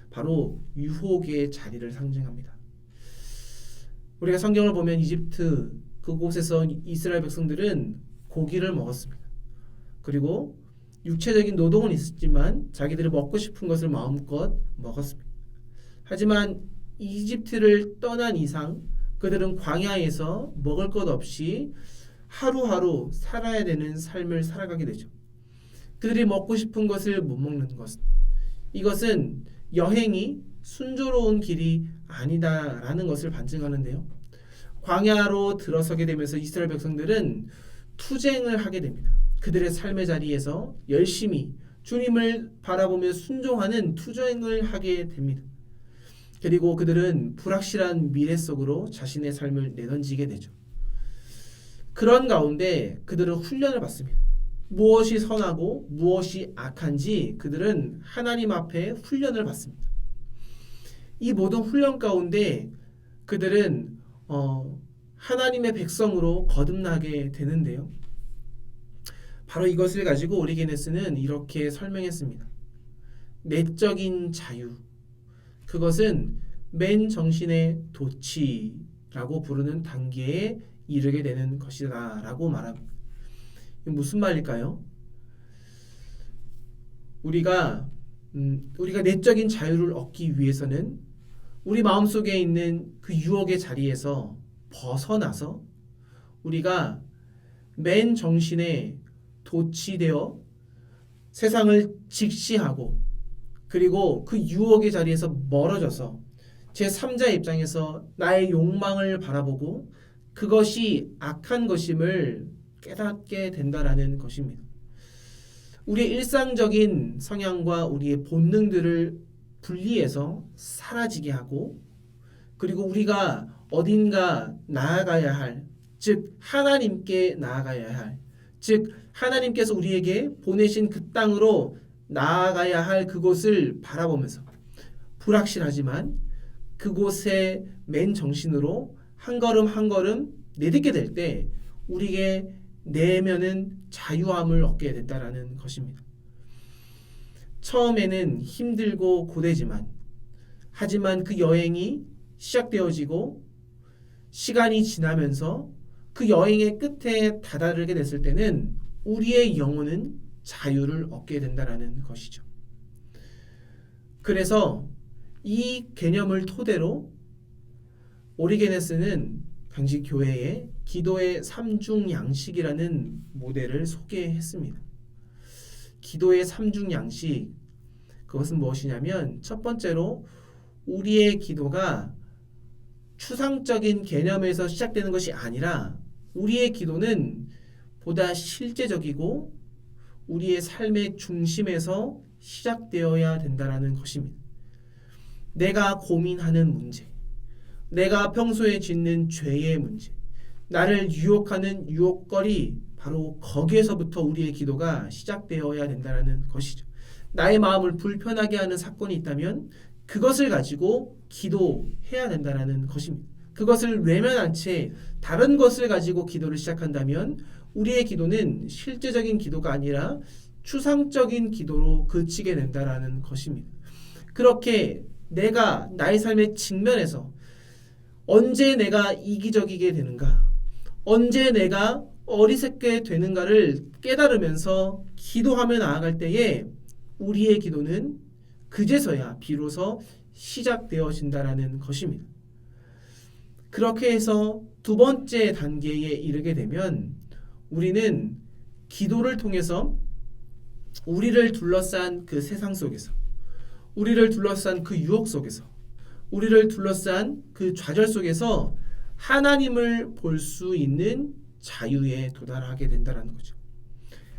바로 유혹의 자리를 상징합니다. 우리가 성경을 보면 이집트 그곳에서 이스라엘 백성들은 고기를 먹었습니다. 그리고 육체적인 노동은 있었지만 자기들이 먹고 싶은 것을 마음껏 먹었습니다. 하지만 이집트를 떠난 이상 그들은 광야에서 먹을 것 없이 하루하루 살아야 되는 삶을 살아가게 되죠. 그들이 먹고 싶은 것을 못 먹는 것. 이것은 여행이 순조로운 길이 아니다라는 것을 반증하는데요. 광야로 들어서게 되면서 이스라엘 백성들은 투쟁을 하게 됩니다. 그들의 삶의 자리에서 열심히 주님을 바라보며 순종하는 투쟁을 하게 됩니다. 그리고 그들은 불확실한 미래 속으로 자신의 삶을 내던지게 되죠. 그런 가운데 그들은 훈련을 받습니다. 무엇이 선하고 무엇이 악한지 그들은 하나님 앞에 훈련을 받습니다. 이 모든 훈련 가운데 그들은 하나님의 백성으로 거듭나게 되는데요. 바로 이것을 가지고 오리게네스는 이렇게 설명했습니다. 내적인 자유, 그것은 맨 정신의 도취라고 부르는 단계에 이르게 되는 것이다 라고 말합니다. 무슨 말일까요? 우리가 내적인 자유를 얻기 위해서는 우리 마음속에 있는 그 유혹의 자리에서 벗어나서 우리가 맨 정신에 도취되어 세상을 직시하고 그리고 그 유혹의 자리에서 멀어져서 제3자의 입장에서 나의 욕망을 바라보고 그것이 악한 것임을 깨닫게 된다라는 것입니다. 우리의 일상적인 성향과 우리의 본능들을 분리해서 사라지게 하고 그리고 우리가 어딘가 나아가야 할, 즉 하나님께 나아가야 할, 즉 하나님께서 우리에게 보내신 그 땅으로 나아가야 할 그곳을 바라보면서 불확실하지만 그곳에 맨 정신으로 한 걸음 한 걸음 내딛게 될 때 우리의 내면은 자유함을 얻게 된다라는 것입니다. 처음에는 힘들고 고되지만 하지만 그 여행이 시작되어지고 시간이 지나면서 그 여행의 끝에 다다르게 됐을 때는 우리의 영혼은 자유를 얻게 된다라는 것이죠. 그래서 이 개념을 토대로 오리게네스는 당시 교회에 기도의 삼중 양식이라는 모델을 소개했습니다. 기도의 삼중 양식, 그것은 무엇이냐면 첫 번째로 우리의 기도가 추상적인 개념에서 시작되는 것이 아니라 우리의 기도는 보다 실제적이고 우리의 삶의 중심에서 시작되어야 된다는 것입니다. 내가 고민하는 문제, 내가 평소에 짓는 죄의 문제, 나를 유혹하는 유혹거리, 바로 거기에서부터 우리의 기도가 시작되어야 된다는 것이죠. 나의 마음을 불편하게 하는 사건이 있다면 그것을 가지고 기도해야 된다는 것입니다. 그것을 외면한 채 다른 것을 가지고 기도를 시작한다면 우리의 기도는 실제적인 기도가 아니라 추상적인 기도로 그치게 된다는 것입니다. 그렇게 내가 나의 삶의 측면에서 언제 내가 이기적이게 되는가, 언제 내가 어리석게 되는가를 깨달으면서 기도하며 나아갈 때에 우리의 기도는 그제서야 비로소 시작되어진다라는 것입니다. 그렇게 해서 두 번째 단계에 이르게 되면 우리는 기도를 통해서 우리를 둘러싼 그 세상 속에서, 우리를 둘러싼 그 유혹 속에서, 우리를 둘러싼 그 좌절 속에서 하나님을 볼 수 있는 자유에 도달하게 된다는 거죠.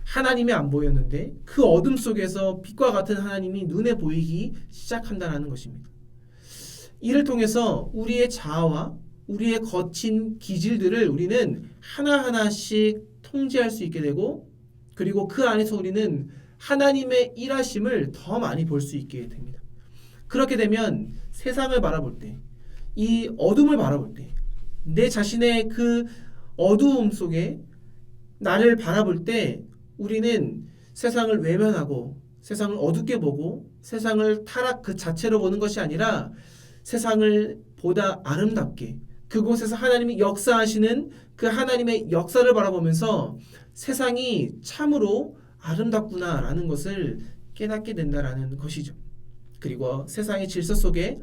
하나님이 안 보였는데 그 어둠 속에서 빛과 같은 하나님이 눈에 보이기 시작한다는 것입니다. 이를 통해서 우리의 자아와 우리의 거친 기질들을 우리는 하나하나씩 통제할 수 있게 되고 그리고 그 안에서 우리는 하나님의 일하심을 더 많이 볼 수 있게 됩니다. 그렇게 되면 세상을 바라볼 때, 이 어둠을 바라볼 때, 내 자신의 그 어두움 속에 나를 바라볼 때 우리는 세상을 외면하고 세상을 어둡게 보고 세상을 타락 그 자체로 보는 것이 아니라 세상을 보다 아름답게 그곳에서 하나님이 역사하시는 그 하나님의 역사를 바라보면서 세상이 참으로 아름답구나라는 것을 깨닫게 된다라는 것이죠. 그리고 세상의 질서 속에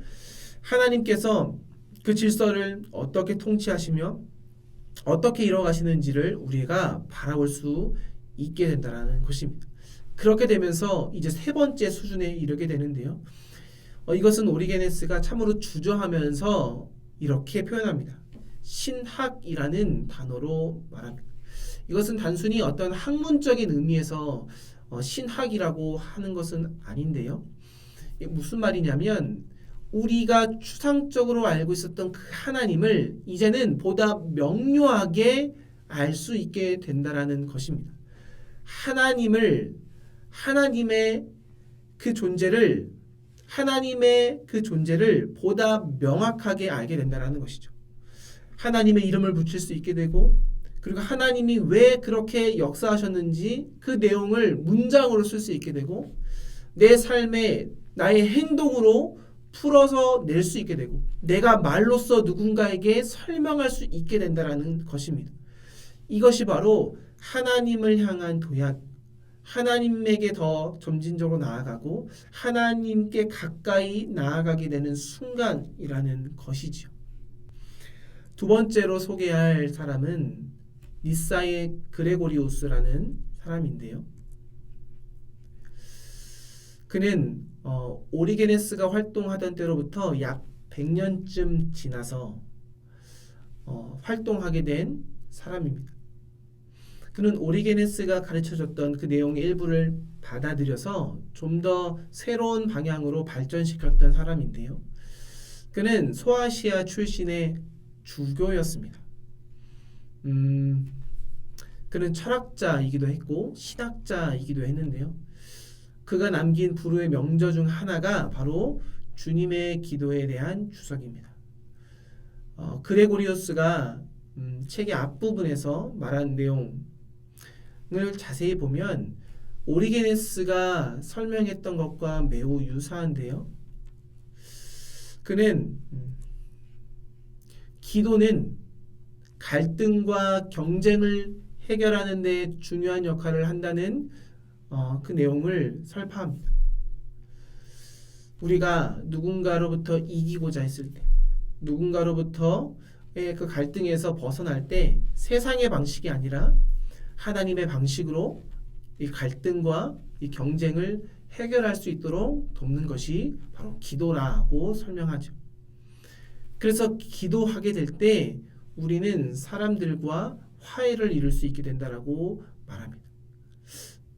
하나님께서 그 질서를 어떻게 통치하시며 어떻게 이뤄가시는지를 우리가 바라볼 수 있게 된다는 것입니다. 그렇게 되면서 이제 세 번째 수준에 이르게 되는데요. 이것은 오리게네스가 참으로 주저하면서 이렇게 표현합니다. 신학이라는 단어로 말합니다. 이것은 단순히 어떤 학문적인 의미에서 신학이라고 하는 것은 아닌데요. 이게 무슨 말이냐면 우리가 추상적으로 알고 있었던 그 하나님을 이제는 보다 명료하게 알 수 있게 된다라는 것입니다. 하나님의 그 존재를 보다 명확하게 알게 된다는 것이죠. 하나님의 이름을 붙일 수 있게 되고, 그리고 하나님이 왜 그렇게 역사하셨는지 그 내용을 문장으로 쓸 수 있게 되고, 내 삶에 나의 행동으로 풀어서 낼 수 있게 되고, 내가 말로써 누군가에게 설명할 수 있게 된다는 것입니다. 이것이 바로 하나님을 향한 도약, 하나님에게 더 점진적으로 나아가고 하나님께 가까이 나아가게 되는 순간이라는 것이지요. 두 번째로 소개할 사람은 니사의 그레고리우스라는 사람인데요. 그는 오리게네스가 활동하던 때로부터 약 100년쯤 지나서 활동하게 된 사람입니다. 그는 오리게네스가 가르쳐줬던 그 내용의 일부를 받아들여서 좀 더 새로운 방향으로 발전시켰던 사람인데요. 그는 소아시아 출신의 주교였습니다. 그는 철학자이기도 했고 신학자이기도 했는데요. 그가 남긴 불후의 명저 중 하나가 바로 주님의 기도에 대한 주석입니다. 그레고리우스가 책의 앞부분에서 말한 내용을 자세히 보면 오리게네스가 설명했던 것과 매우 유사한데요. 그는 기도는 갈등과 경쟁을 해결하는 데 중요한 역할을 한다는 그 내용을 설파합니다. 우리가 누군가로부터 이기고자 했을 때, 누군가로부터의 그 갈등에서 벗어날 때 세상의 방식이 아니라 하나님의 방식으로 이 갈등과 이 경쟁을 해결할 수 있도록 돕는 것이 바로 기도라고 설명하죠. 그래서 기도하게 될 때 우리는 사람들과 화해를 이룰 수 있게 된다라고 말합니다.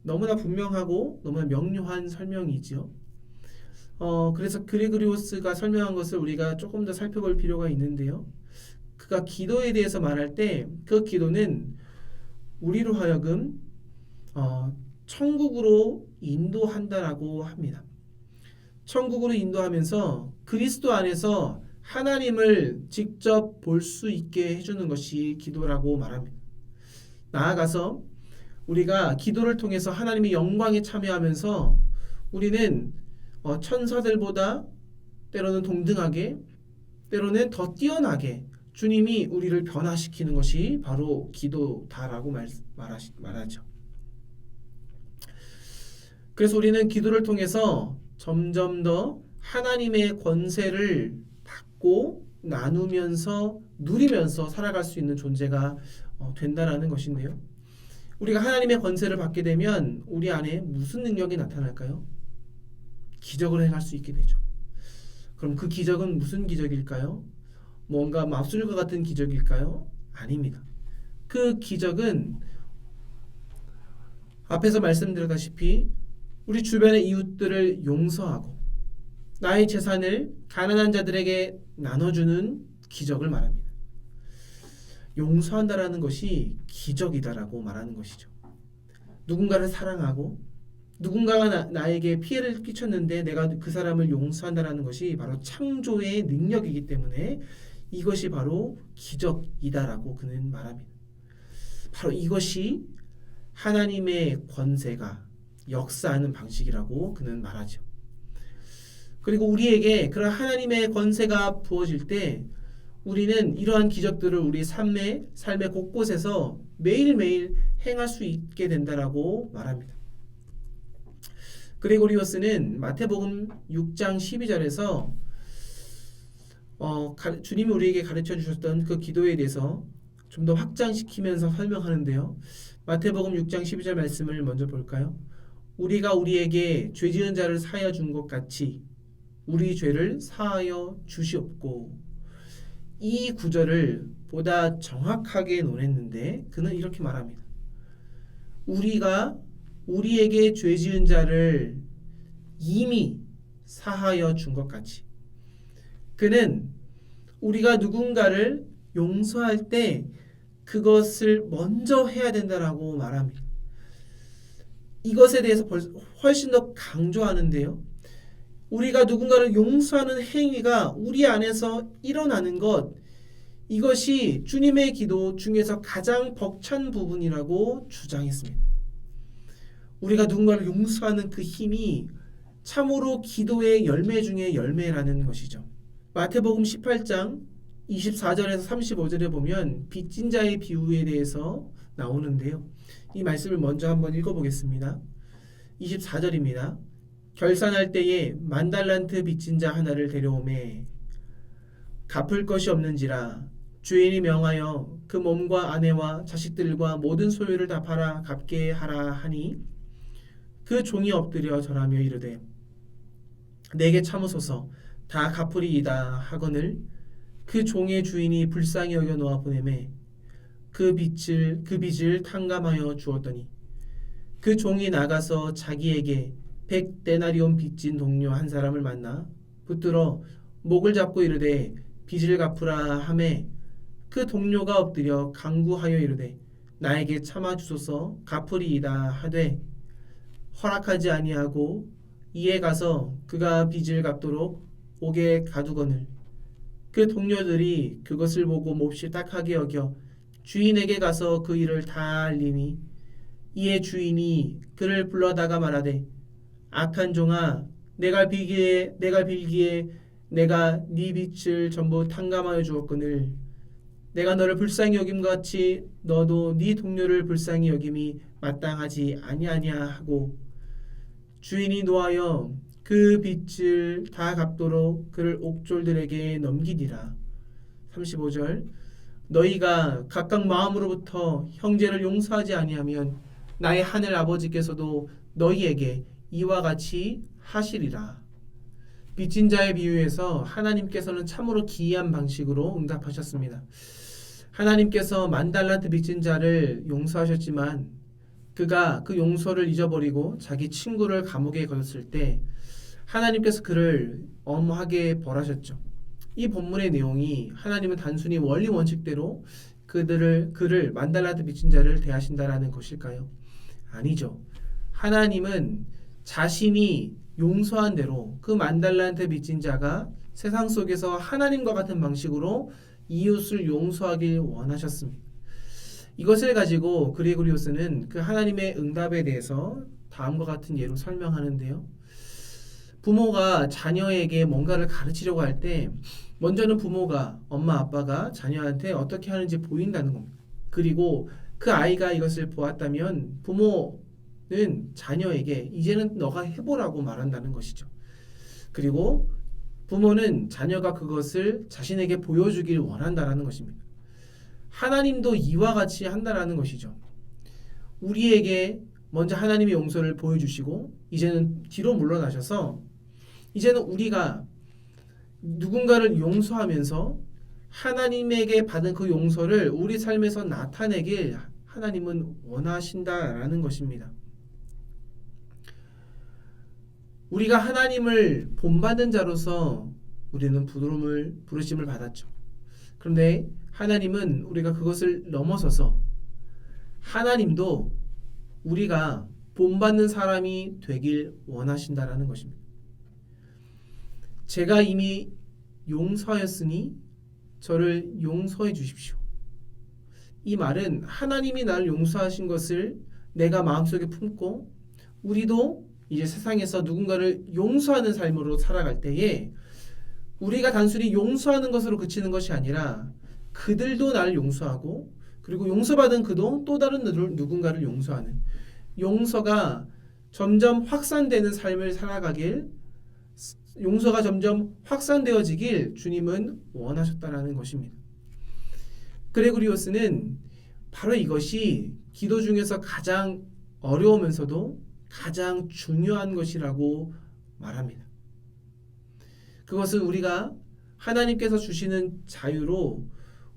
너무나 분명하고 너무나 명료한 설명이지요. 그래서 그레고리우스가 설명한 것을 우리가 조금 더 살펴볼 필요가 있는데요. 그가 기도에 대해서 말할 때 그 기도는 우리로 하여금 천국으로 인도한다라고 합니다. 천국으로 인도하면서 그리스도 안에서 하나님을 직접 볼 수 있게 해주는 것이 기도라고 말합니다. 나아가서 우리가 기도를 통해서 하나님의 영광에 참여하면서 우리는 천사들보다 때로는 동등하게, 때로는 더 뛰어나게 주님이 우리를 변화시키는 것이 바로 기도다라고 말하죠. 그래서 우리는 기도를 통해서 점점 더 하나님의 권세를 받고 나누면서 누리면서 살아갈 수 있는 존재가 된다라는 것인데요. 우리가 하나님의 권세를 받게 되면 우리 안에 무슨 능력이 나타날까요? 기적을 행할 수 있게 되죠. 그럼 그 기적은 무슨 기적일까요? 뭔가 맙술과 같은 기적일까요? 아닙니다. 그 기적은 앞에서 말씀드렸다시피 우리 주변의 이웃들을 용서하고 나의 재산을 가난한 자들에게 나눠주는 기적을 말합니다. 용서한다라는 것이 기적이다라고 말하는 것이죠. 누군가를 사랑하고 누군가가 나에게 피해를 끼쳤는데 내가 그 사람을 용서한다라는 것이 바로 창조의 능력이기 때문에 이것이 바로 기적이다라고 그는 말합니다. 바로 이것이 하나님의 권세가 역사하는 방식이라고 그는 말하죠. 그리고 우리에게 그런 하나님의 권세가 부어질 때 우리는 이러한 기적들을 우리 삶의 곳곳에서 매일매일 행할 수 있게 된다라고 말합니다. 그레고리우스는 마태복음 6장 12절에서 주님이 우리에게 가르쳐 주셨던 그 기도에 대해서 좀 더 확장시키면서 설명하는데요. 마태복음 6장 12절 말씀을 먼저 볼까요? 우리가 우리에게 죄 지은 자를 사하여 준 것 같이 우리 죄를 사하여 주시옵고. 이 구절을 보다 정확하게 논했는데 그는 이렇게 말합니다. 우리가 우리에게 죄 지은 자를 이미 사하여 준 것 같이. 그는 우리가 누군가를 용서할 때 그것을 먼저 해야 된다라고 말합니다. 이것에 대해서 훨씬 더 강조하는데요. 우리가 누군가를 용서하는 행위가 우리 안에서 일어나는 것, 이것이 주님의 기도 중에서 가장 벅찬 부분이라고 주장했습니다. 우리가 누군가를 용서하는 그 힘이 참으로 기도의 열매 중에 열매라는 것이죠. 마태복음 18장 24절에서 35절에 보면 빚진 자의 비유에 대해서 나오는데요. 이 말씀을 먼저 한번 읽어보겠습니다. 24절입니다. 결산할 때에 10,000달란트 빚진 자 하나를 데려오매 갚을 것이 없는지라 주인이 명하여 그 몸과 아내와 자식들과 모든 소유를 다 팔아 갚게 하라 하니 그 종이 엎드려 절하며 이르되 내게 참으소서 다 갚으리이다 하거늘 그 종의 주인이 불쌍히 여겨 놓아 보내매 그 빚을 탕감하여 주었더니 그 종이 나가서 자기에게 100데나리온 빚진 동료 한 사람을 만나 붙들어 목을 잡고 이르되 빚을 갚으라 하매 그 동료가 엎드려 간구하여 이르되 나에게 참아 주소서 갚으리이다 하되 허락하지 아니하고 이에 가서 그가 빚을 갚도록 옥에 가두거늘 그 동료들이 그것을 보고 몹시 딱하게 여겨 주인에게 가서 그 일을 다 알리니 이에 주인이 그를 불러다가 말하되 악한 종아 내가 빌기에 내가 네 빚을 전부 탕감하여 주었거늘 내가 너를 불쌍히 여김과 같이 너도 네 동료를 불쌍히 여김이 마땅하지 아니하냐 하고 주인이 노하여 그 빚을 다 갚도록 그를 옥졸들에게 넘기니라. 35절 너희가 각각 마음으로부터 형제를 용서하지 아니하면 나의 하늘 아버지께서도 너희에게 이와 같이 하시리라. 빚진 자의 비유에서 하나님께서는 참으로 기이한 방식으로 응답하셨습니다. 하나님께서 10,000달란트 빚진 자를 용서하셨지만 그가 그 용서를 잊어버리고 자기 친구를 감옥에 걸었을 때 하나님께서 그를 엄하게 벌하셨죠. 이 본문의 내용이 하나님은 단순히 원리 원칙대로 그를 10,000달란트 빚진 자를 대하신다라는 것일까요? 아니죠. 하나님은 자신이 용서한 대로 그 10,000달란트 빚진 자가 세상 속에서 하나님과 같은 방식으로 이웃을 용서하길 원하셨습니다. 이것을 가지고 그레고리오스는 그 하나님의 응답에 대해서 다음과 같은 예로 설명하는데요. 부모가 자녀에게 뭔가를 가르치려고 할 때 먼저는 부모가 엄마 아빠가 자녀한테 어떻게 하는지 보인다는 겁니다. 그리고 그 아이가 이것을 보았다면 부모는 자녀에게 이제는 너가 해보라고 말한다는 것이죠. 그리고 부모는 자녀가 그것을 자신에게 보여주길 원한다는 것입니다. 하나님도 이와 같이 한다라는 것이죠. 우리에게 먼저 하나님의 용서를 보여주시고 이제는 뒤로 물러나셔서 이제는 우리가 누군가를 용서하면서 하나님에게 받은 그 용서를 우리 삶에서 나타내길 하나님은 원하신다라는 것입니다. 우리가 하나님을 본받는 자로서 우리는 부르심을 받았죠. 그런데 하나님은 우리가 그것을 넘어서서 하나님도 우리가 본받는 사람이 되길 원하신다라는 것입니다. 제가 이미 용서하였으니 저를 용서해 주십시오. 이 말은 하나님이 나를 용서하신 것을 내가 마음속에 품고 우리도 이제 세상에서 누군가를 용서하는 삶으로 살아갈 때에 우리가 단순히 용서하는 것으로 그치는 것이 아니라 그들도 나를 용서하고 그리고 용서받은 그도 또 다른 누군가를 용서하는 용서가 점점 확산되는 삶을 살아가길 용서가 점점 확산되어지길 주님은 원하셨다라는 것입니다. 그레고리오스는 바로 이것이 기도 중에서 가장 어려우면서도 가장 중요한 것이라고 말합니다. 그것은 우리가 하나님께서 주시는 자유로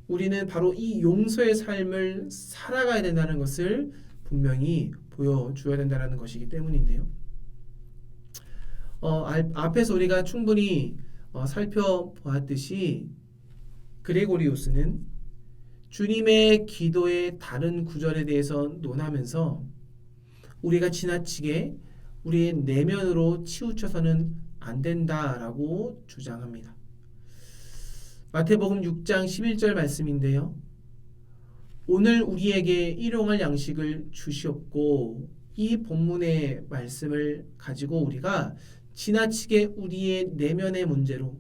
우리는 바로 이 용서의 삶을 살아가야 된다는 것을 분명히 보여줘야 된다는 것이기 때문인데요. 앞에서 우리가 충분히 살펴보았듯이 그레고리오스는 주님의 기도의 다른 구절에 대해서 논하면서 우리가 지나치게 우리의 내면으로 치우쳐서는 안 된다라고 주장합니다. 마태복음 6장 11절 말씀인데요. 오늘 우리에게 일용할 양식을 주시옵고, 이 본문의 말씀을 가지고 우리가 지나치게 우리의 내면의 문제로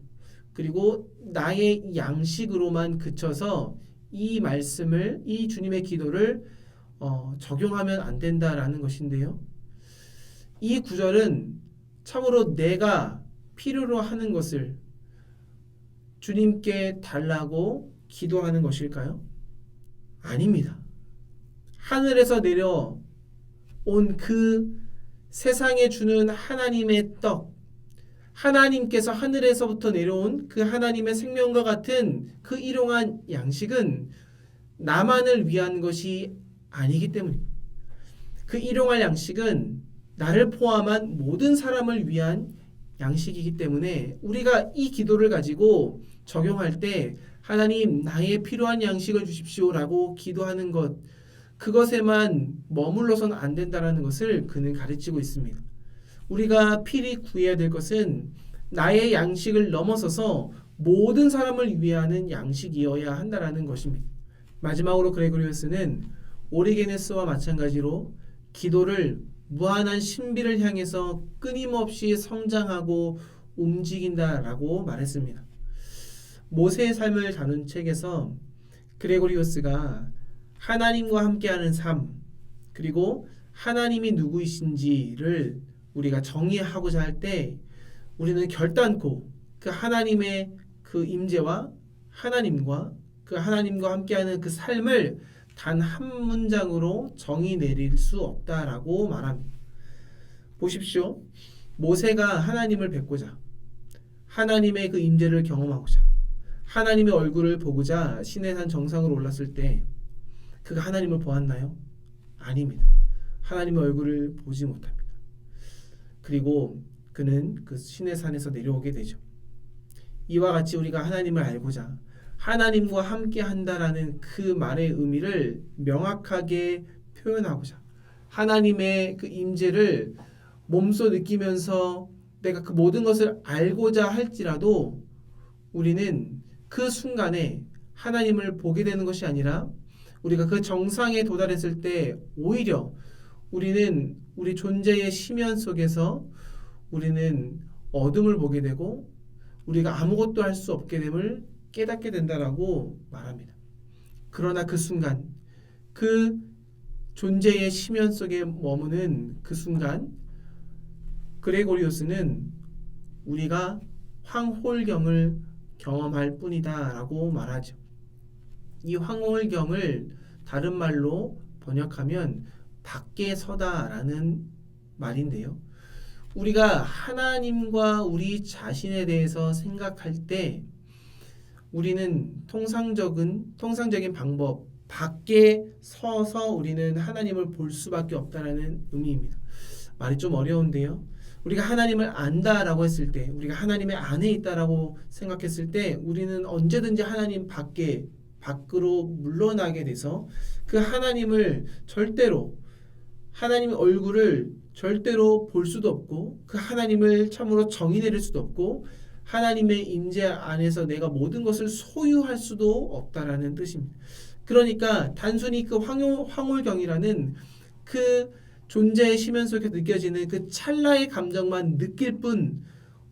그리고 나의 양식으로만 그쳐서 이 말씀을, 이 주님의 기도를 적용하면 안 된다라는 것인데요. 이 구절은 참으로 내가 필요로 하는 것을 주님께 달라고 기도하는 것일까요? 아닙니다. 하늘에서 내려온 그 세상에 주는 하나님의 떡, 하나님께서 하늘에서부터 내려온 그 하나님의 생명과 같은 그 일용한 양식은 나만을 위한 것이 아니기 때문입니다. 그 일용할 양식은 나를 포함한 모든 사람을 위한 양식이기 때문에 우리가 이 기도를 가지고 적용할 때 하나님 나의 필요한 양식을 주십시오라고 기도하는 것, 그것에만 머물러서는 안 된다는 것을 그는 가르치고 있습니다. 우리가 필히 구해야 될 것은 나의 양식을 넘어서서 모든 사람을 위하는 양식이어야 한다는 것입니다. 마지막으로 그레고리오스는 오리게네스와 마찬가지로 기도를 무한한 신비를 향해서 끊임없이 성장하고 움직인다라고 말했습니다. 모세의 삶을 다룬 책에서 그레고리오스가 하나님과 함께하는 삶, 그리고 하나님이 누구이신지를 우리가 정의하고자 할 때 우리는 결단코 그 하나님의 그 임재와 하나님과 그 하나님과 함께하는 그 삶을 단 한 문장으로 정의 내릴 수 없다라고 말합니다. 보십시오. 모세가 하나님을 뵙고자, 하나님의 그 임재를 경험하고자, 하나님의 얼굴을 보고자 시내산 정상으로 올랐을 때 그가 하나님을 보았나요? 아닙니다. 하나님의 얼굴을 보지 못합니다. 그리고 그는 그 시내산에서 내려오게 되죠. 이와 같이 우리가 하나님을 알고자 하나님과 함께 한다라는 그 말의 의미를 명확하게 표현하고자 하나님의 그 임재를 몸소 느끼면서 내가 그 모든 것을 알고자 할지라도 우리는 그 순간에 하나님을 보게 되는 것이 아니라 우리가 그 정상에 도달했을 때 오히려 우리는 우리 존재의 심연 속에서 우리는 어둠을 보게 되고 우리가 아무것도 할 수 없게 됨을 깨닫게 된다라고 말합니다. 그러나 그 순간, 그 존재의 심연 속에 머무는 그 순간, 그레고리오스는 우리가 황홀경을 경험할 뿐이다라고 말하죠. 이 황홀경을 다른 말로 번역하면 밖에 서다라는 말인데요. 우리가 하나님과 우리 자신에 대해서 생각할 때 우리는 통상적인 방법, 밖에 서서 우리는 하나님을 볼 수밖에 없다라는 의미입니다. 말이 좀 어려운데요. 우리가 하나님을 안다라고 했을 때, 우리가 하나님의 안에 있다라고 생각했을 때 우리는 언제든지 하나님 밖으로 물러나게 돼서 그 하나님을 절대로, 하나님의 얼굴을 절대로 볼 수도 없고 그 하나님을 참으로 정의 내릴 수도 없고 하나님의 임재 안에서 내가 모든 것을 소유할 수도 없다라는 뜻입니다. 그러니까 단순히 그 황홀경이라는 그 존재의 심연 속에 느껴지는 그 찰나의 감정만 느낄 뿐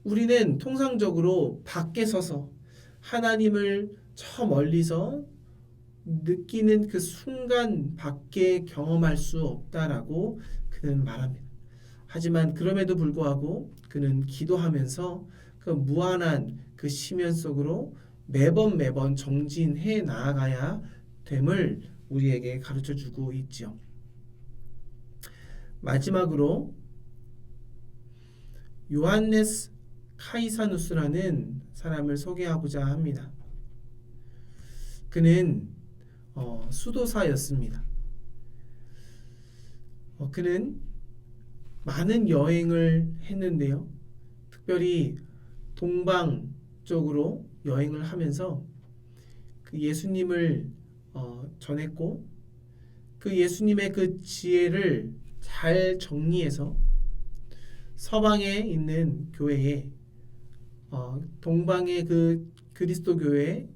우리는 통상적으로 밖에 서서 하나님을 저 멀리서 느끼는 그 순간 밖에 경험할 수 없다라고 그는 말합니다. 하지만 그럼에도 불구하고 그는 기도하면서 그 무한한 그 심연 속으로 매번 정진해 나아가야 됨을 우리에게 가르쳐 주고 있지요. 마지막으로 요한네스 카이사누스라는 사람을 소개하고자 합니다. 그는 수도사였습니다. 그는 많은 여행을 했는데요. 특별히 동방 쪽으로 여행을 하면서 그 예수님을 전했고 그 예수님의 그 지혜를 잘 정리해서 서방에 있는 교회에 동방의 그 그리스도 교회의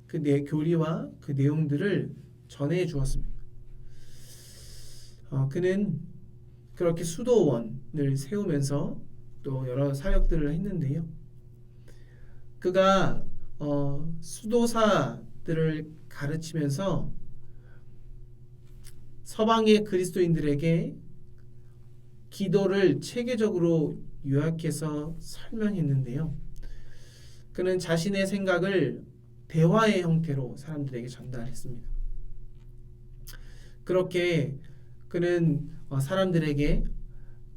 그 교리와 그 내용들을 전해 주었습니다. 그는 그렇게 수도원을 세우면서 또 여러 사역들을 했는데요. 그가 수도사들을 가르치면서 서방의 그리스도인들에게 기도를 체계적으로 요약해서 설명했는데요. 그는 자신의 생각을 대화의 형태로 사람들에게 전달했습니다. 그렇게 그는 사람들에게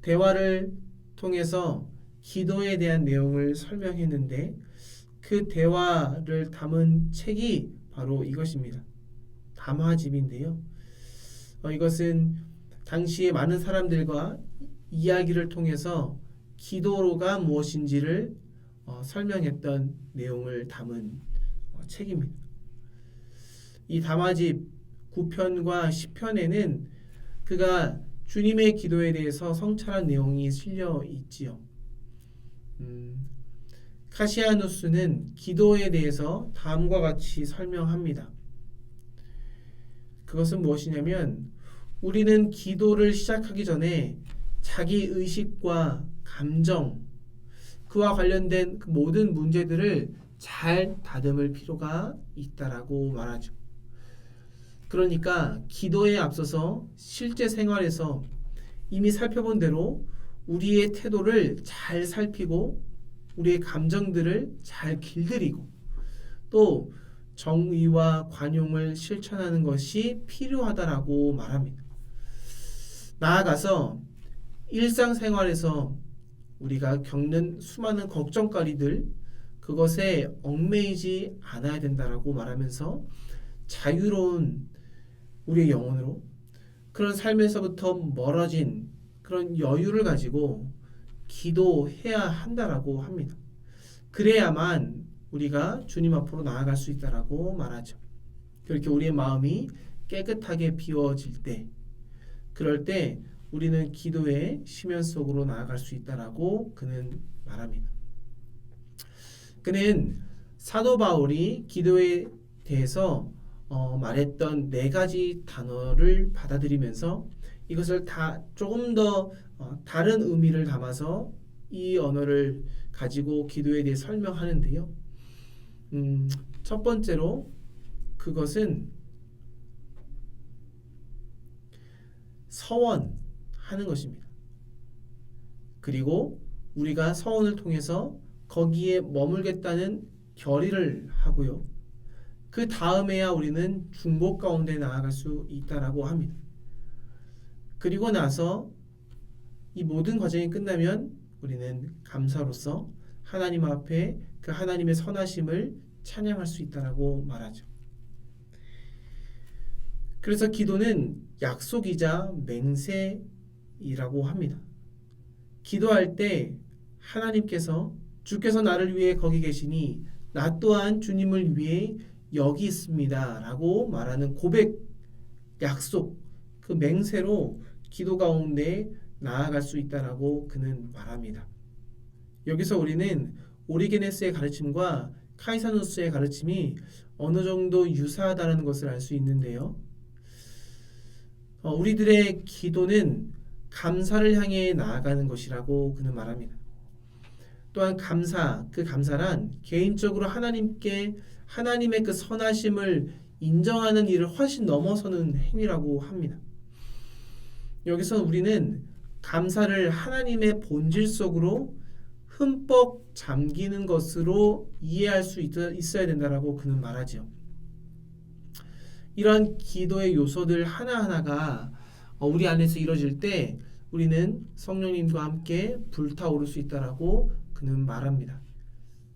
대화를 통해서 기도에 대한 내용을 설명했는데 그 대화를 담은 책이 바로 이것입니다. 담화집인데요. 이것은 당시에 많은 사람들과 이야기를 통해서 기도가 무엇인지를 설명했던 내용을 담은 책입니다. 이 담화집 9편과 10편에는 그가 주님의 기도에 대해서 성찰한 내용이 실려 있지요. 카시아누스는 기도에 대해서 다음과 같이 설명합니다. 그것은 무엇이냐면 우리는 기도를 시작하기 전에 자기 의식과 감정, 그와 관련된 그 모든 문제들을 잘 다듬을 필요가 있다라고 말하죠. 그러니까 기도에 앞서서 실제 생활에서 이미 살펴본 대로 우리의 태도를 잘 살피고 우리의 감정들을 잘 길들이고 또 정의와 관용을 실천하는 것이 필요하다라고 말합니다. 나아가서 일상생활에서 우리가 겪는 수많은 걱정거리들 그것에 얽매이지 않아야 된다라고 말하면서 자유로운 우리의 영혼으로 그런 삶에서부터 멀어진 그런 여유를 가지고 기도해야 한다라고 합니다. 그래야만 우리가 주님 앞으로 나아갈 수 있다라고 말하죠. 그렇게 우리의 마음이 깨끗하게 비워질 때, 그럴 때 우리는 기도의 심연 속으로 나아갈 수 있다라고 그는 말합니다. 그는 사도 바울이 기도에 대해서 말했던 4가지 단어를 받아들이면서 이것을 다 조금 더 다른 의미를 담아서 이 언어를 가지고 기도에 대해 설명하는데요. 첫 번째로 그것은 서원하는 것입니다. 그리고 우리가 서원을 통해서 거기에 머물겠다는 결의를 하고요. 그 다음에야 우리는 중보 가운데 나아갈 수 있다라고 합니다. 그리고 나서 이 모든 과정이 끝나면 우리는 감사로서 하나님 앞에 그 하나님의 선하심을 찬양할 수 있다라고 말하죠. 그래서 기도는 약속이자 맹세이라고 합니다. 기도할 때 하나님께서 주께서 나를 위해 거기 계시니 나 또한 주님을 위해 여기 있습니다 라고 말하는 고백, 약속, 그 맹세로 기도 가운데 나아갈 수 있다라고 그는 말합니다. 여기서 우리는 오리게네스의 가르침과 카이사누스의 가르침이 어느 정도 유사하다는 것을 알 수 있는데요. 우리들의 기도는 감사를 향해 나아가는 것이라고 그는 말합니다. 또한 감사, 그 감사란 개인적으로 하나님의 그 선하심을 인정하는 일을 훨씬 넘어서는 행위라고 합니다. 여기서 우리는 감사를 하나님의 본질 속으로 흠뻑 잠기는 것으로 이해할 수 있어야 된다라고 그는 말하지요. 이런 기도의 요소들 하나하나가 우리 안에서 이루어질 때 우리는 성령님과 함께 불타오를 수 있다라고 그는 말합니다.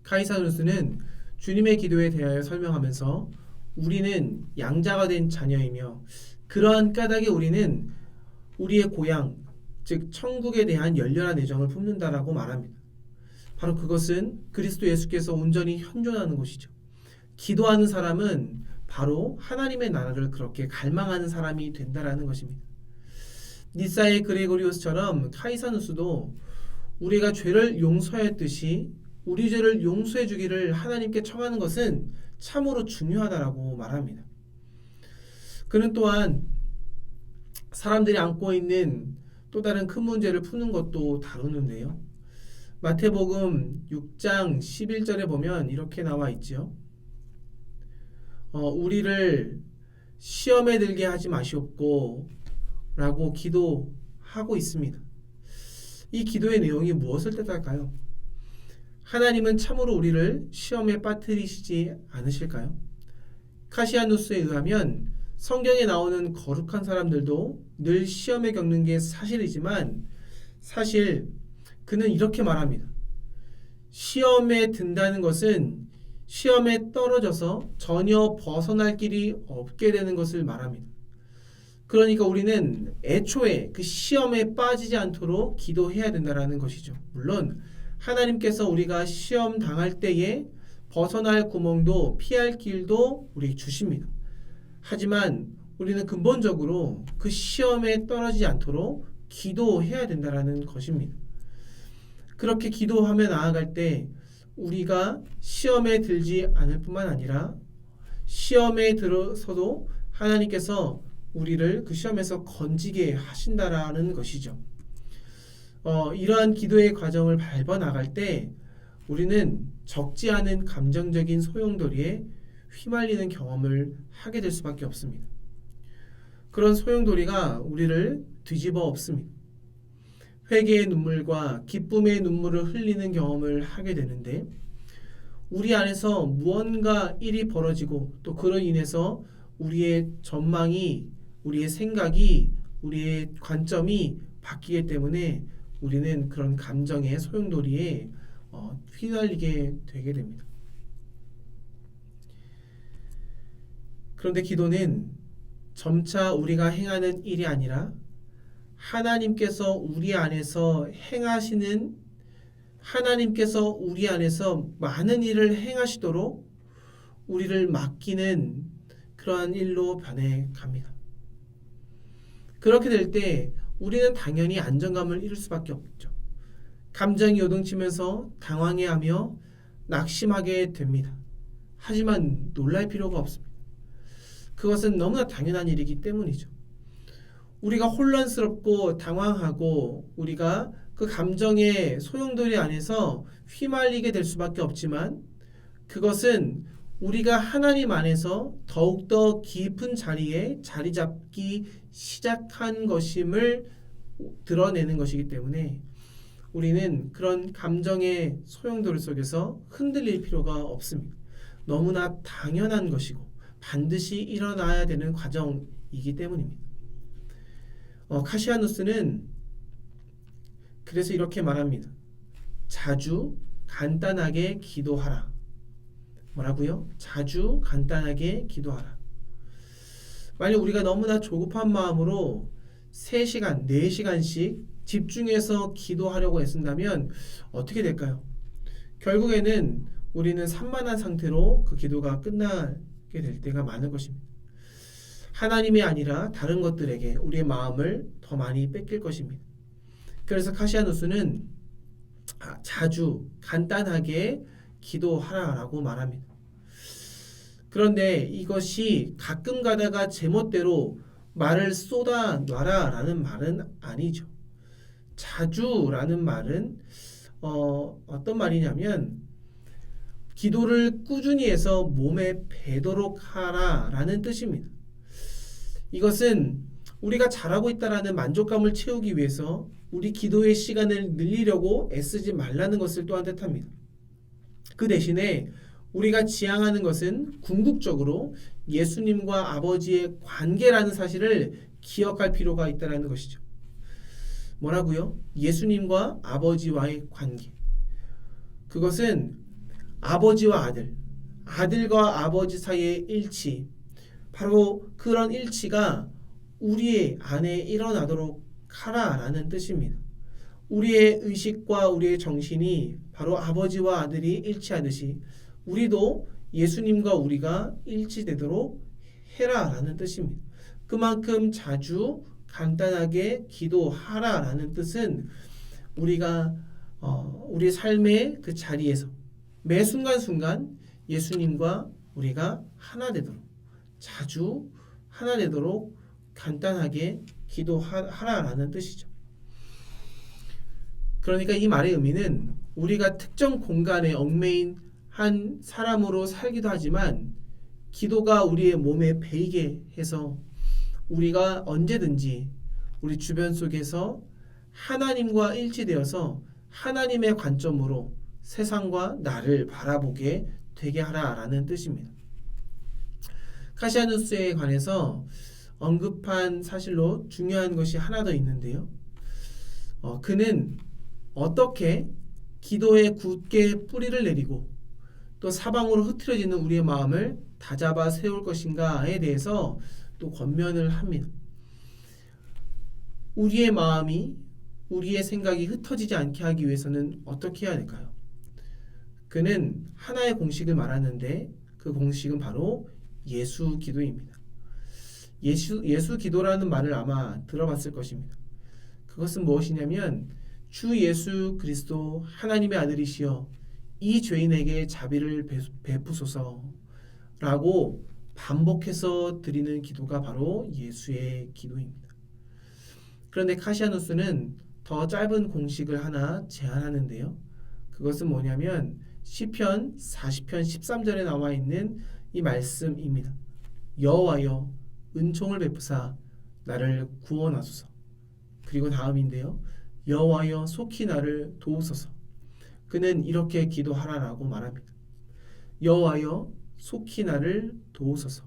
카이사누스는 주님의 기도에 대하여 설명하면서 우리는 양자가 된 자녀이며 그러한 까닭에 우리는 우리의 고향, 즉 천국에 대한 열렬한 애정을 품는다라고 말합니다. 바로 그것은 그리스도 예수께서 온전히 현존하는 것이죠. 기도하는 사람은 바로 하나님의 나라를 그렇게 갈망하는 사람이 된다라는 것입니다. 니사의 그레고리오스처럼 카이사누스도 우리가 죄를 용서했듯이 우리 죄를 용서해 주기를 하나님께 청하는 것은 참으로 중요하다라고 말합니다. 그는 또한 사람들이 안고 있는 또 다른 큰 문제를 푸는 것도 다루는데요. 마태복음 6장 11절에 보면 이렇게 나와 있죠. 우리를 시험에 들게 하지 마시옵고 라고 기도하고 있습니다. 이 기도의 내용이 무엇을 뜻할까요? 하나님은 참으로 우리를 시험에 빠뜨리시지 않으실까요? 카시아누스에 의하면 성경에 나오는 거룩한 사람들도 늘 시험에 겪는 게 사실이지만 사실 그는 이렇게 말합니다. 시험에 든다는 것은 시험에 떨어져서 전혀 벗어날 길이 없게 되는 것을 말합니다. 그러니까 우리는 애초에 그 시험에 빠지지 않도록 기도해야 된다는 것이죠. 물론 하나님께서 우리가 시험 당할 때에 벗어날 구멍도 피할 길도 우리에게 주십니다. 하지만 우리는 근본적으로 그 시험에 떨어지지 않도록 기도해야 된다는 것입니다. 그렇게 기도하며 나아갈 때 우리가 시험에 들지 않을 뿐만 아니라 시험에 들어서도 하나님께서 우리를 그 시험에서 건지게 하신다라는 것이죠. 이러한 기도의 과정을 밟아 나갈 때 우리는 적지 않은 감정적인 소용돌이에 휘말리는 경험을 하게 될 수밖에 없습니다. 그런 소용돌이가 우리를 뒤집어 엎습니다. 회개의 눈물과 기쁨의 눈물을 흘리는 경험을 하게 되는데 우리 안에서 무언가 일이 벌어지고 또 그로 인해서 우리의 전망이, 우리의 생각이, 우리의 관점이 바뀌기 때문에 우리는 그런 감정의 소용돌이에 휘날리게 되게 됩니다. 그런데 기도는 점차 우리가 행하는 일이 아니라 하나님께서 우리 안에서 행하시는, 하나님께서 우리 안에서 많은 일을 행하시도록 우리를 맡기는 그러한 일로 변해 갑니다. 그렇게 될 때 우리는 당연히 안정감을 잃을 수밖에 없죠. 감정이 요동치면서 당황해하며 낙심하게 됩니다. 하지만 놀랄 필요가 없습니다. 그것은 너무나 당연한 일이기 때문이죠. 우리가 혼란스럽고 당황하고 우리가 그 감정의 소용돌이 안에서 휘말리게 될 수밖에 없지만 그것은 우리가 하나님 안에서 더욱더 깊은 자리에 자리 잡기 시작한 것임을 드러내는 것이기 때문에 우리는 그런 감정의 소용돌이 속에서 흔들릴 필요가 없습니다. 너무나 당연한 것이고 반드시 일어나야 되는 과정이기 때문입니다. 카시아누스는 그래서 이렇게 말합니다. 자주 간단하게 기도하라. 뭐라고요? 자주 간단하게 기도하라. 만약 우리가 너무나 조급한 마음으로 3시간, 4시간씩 집중해서 기도하려고 애쓴다면 어떻게 될까요? 결국에는 우리는 산만한 상태로 그 기도가 끝나게 될 때가 많은 것입니다. 하나님이 아니라 다른 것들에게 우리의 마음을 더 많이 뺏길 것입니다. 그래서 카시아누스는 자주 간단하게 기도하라라고 말합니다. 그런데 이것이 가끔 가다가 제멋대로 말을 쏟아 놔라라는 말은 아니죠. 자주라는 말은 어떤 말이냐면 기도를 꾸준히 해서 몸에 배도록 하라라는 뜻입니다. 이것은 우리가 잘하고 있다라는 만족감을 채우기 위해서 우리 기도의 시간을 늘리려고 애쓰지 말라는 것을 또한 뜻합니다. 그 대신에 우리가 지향하는 것은 궁극적으로 예수님과 아버지의 관계라는 사실을 기억할 필요가 있다는 것이죠. 뭐라고요? 예수님과 아버지와의 관계. 그것은 아버지와 아들, 아들과 아버지 사이의 일치, 바로 그런 일치가 우리의 안에 일어나도록 하라라는 뜻입니다. 우리의 의식과 우리의 정신이 바로 아버지와 아들이 일치하듯이 우리도 예수님과 우리가 일치되도록 해라라는 뜻입니다. 그만큼 자주 간단하게 기도하라라는 뜻은 우리가 우리 삶의 그 자리에서 매 순간순간 예수님과 우리가 하나 되도록 자주 하나 되도록 간단하게 기도하라라는 뜻이죠. 그러니까 이 말의 의미는 우리가 특정 공간에 얽매인 한 사람으로 살기도 하지만 기도가 우리의 몸에 배이게 해서 우리가 언제든지 우리 주변 속에서 하나님과 일치되어서 하나님의 관점으로 세상과 나를 바라보게 되게 하라라는 뜻입니다. 카시아누스에 관해서 언급한 사실로 중요한 것이 하나 더 있는데요. 그는 어떻게 기도에 굳게 뿌리를 내리고 또 사방으로 흐트러지는 우리의 마음을 다잡아 세울 것인가에 대해서 또 권면을 합니다. 우리의 마음이 우리의 생각이 흩어지지 않게 하기 위해서는 어떻게 해야 될까요? 그는 하나의 공식을 말하는데 그 공식은 바로 예수 기도입니다. 예수 기도라는 말을 아마 들어봤을 것입니다. 그것은 무엇이냐면 주 예수 그리스도 하나님의 아들이시여 이 죄인에게 자비를 베푸소서라고 반복해서 드리는 기도가 바로 예수의 기도입니다. 그런데 카시아누스는 더 짧은 공식을 하나 제안하는데요. 그것은 뭐냐면 시편 40편 13절에 나와 있는 이 말씀입니다. 여호와여 은총을 베푸사 나를 구원하소서. 그리고 다음인데요. 여호와여 속히 나를 도우소서. 그는 이렇게 기도하라라고 말합니다. 여호와여 속히 나를 도우소서.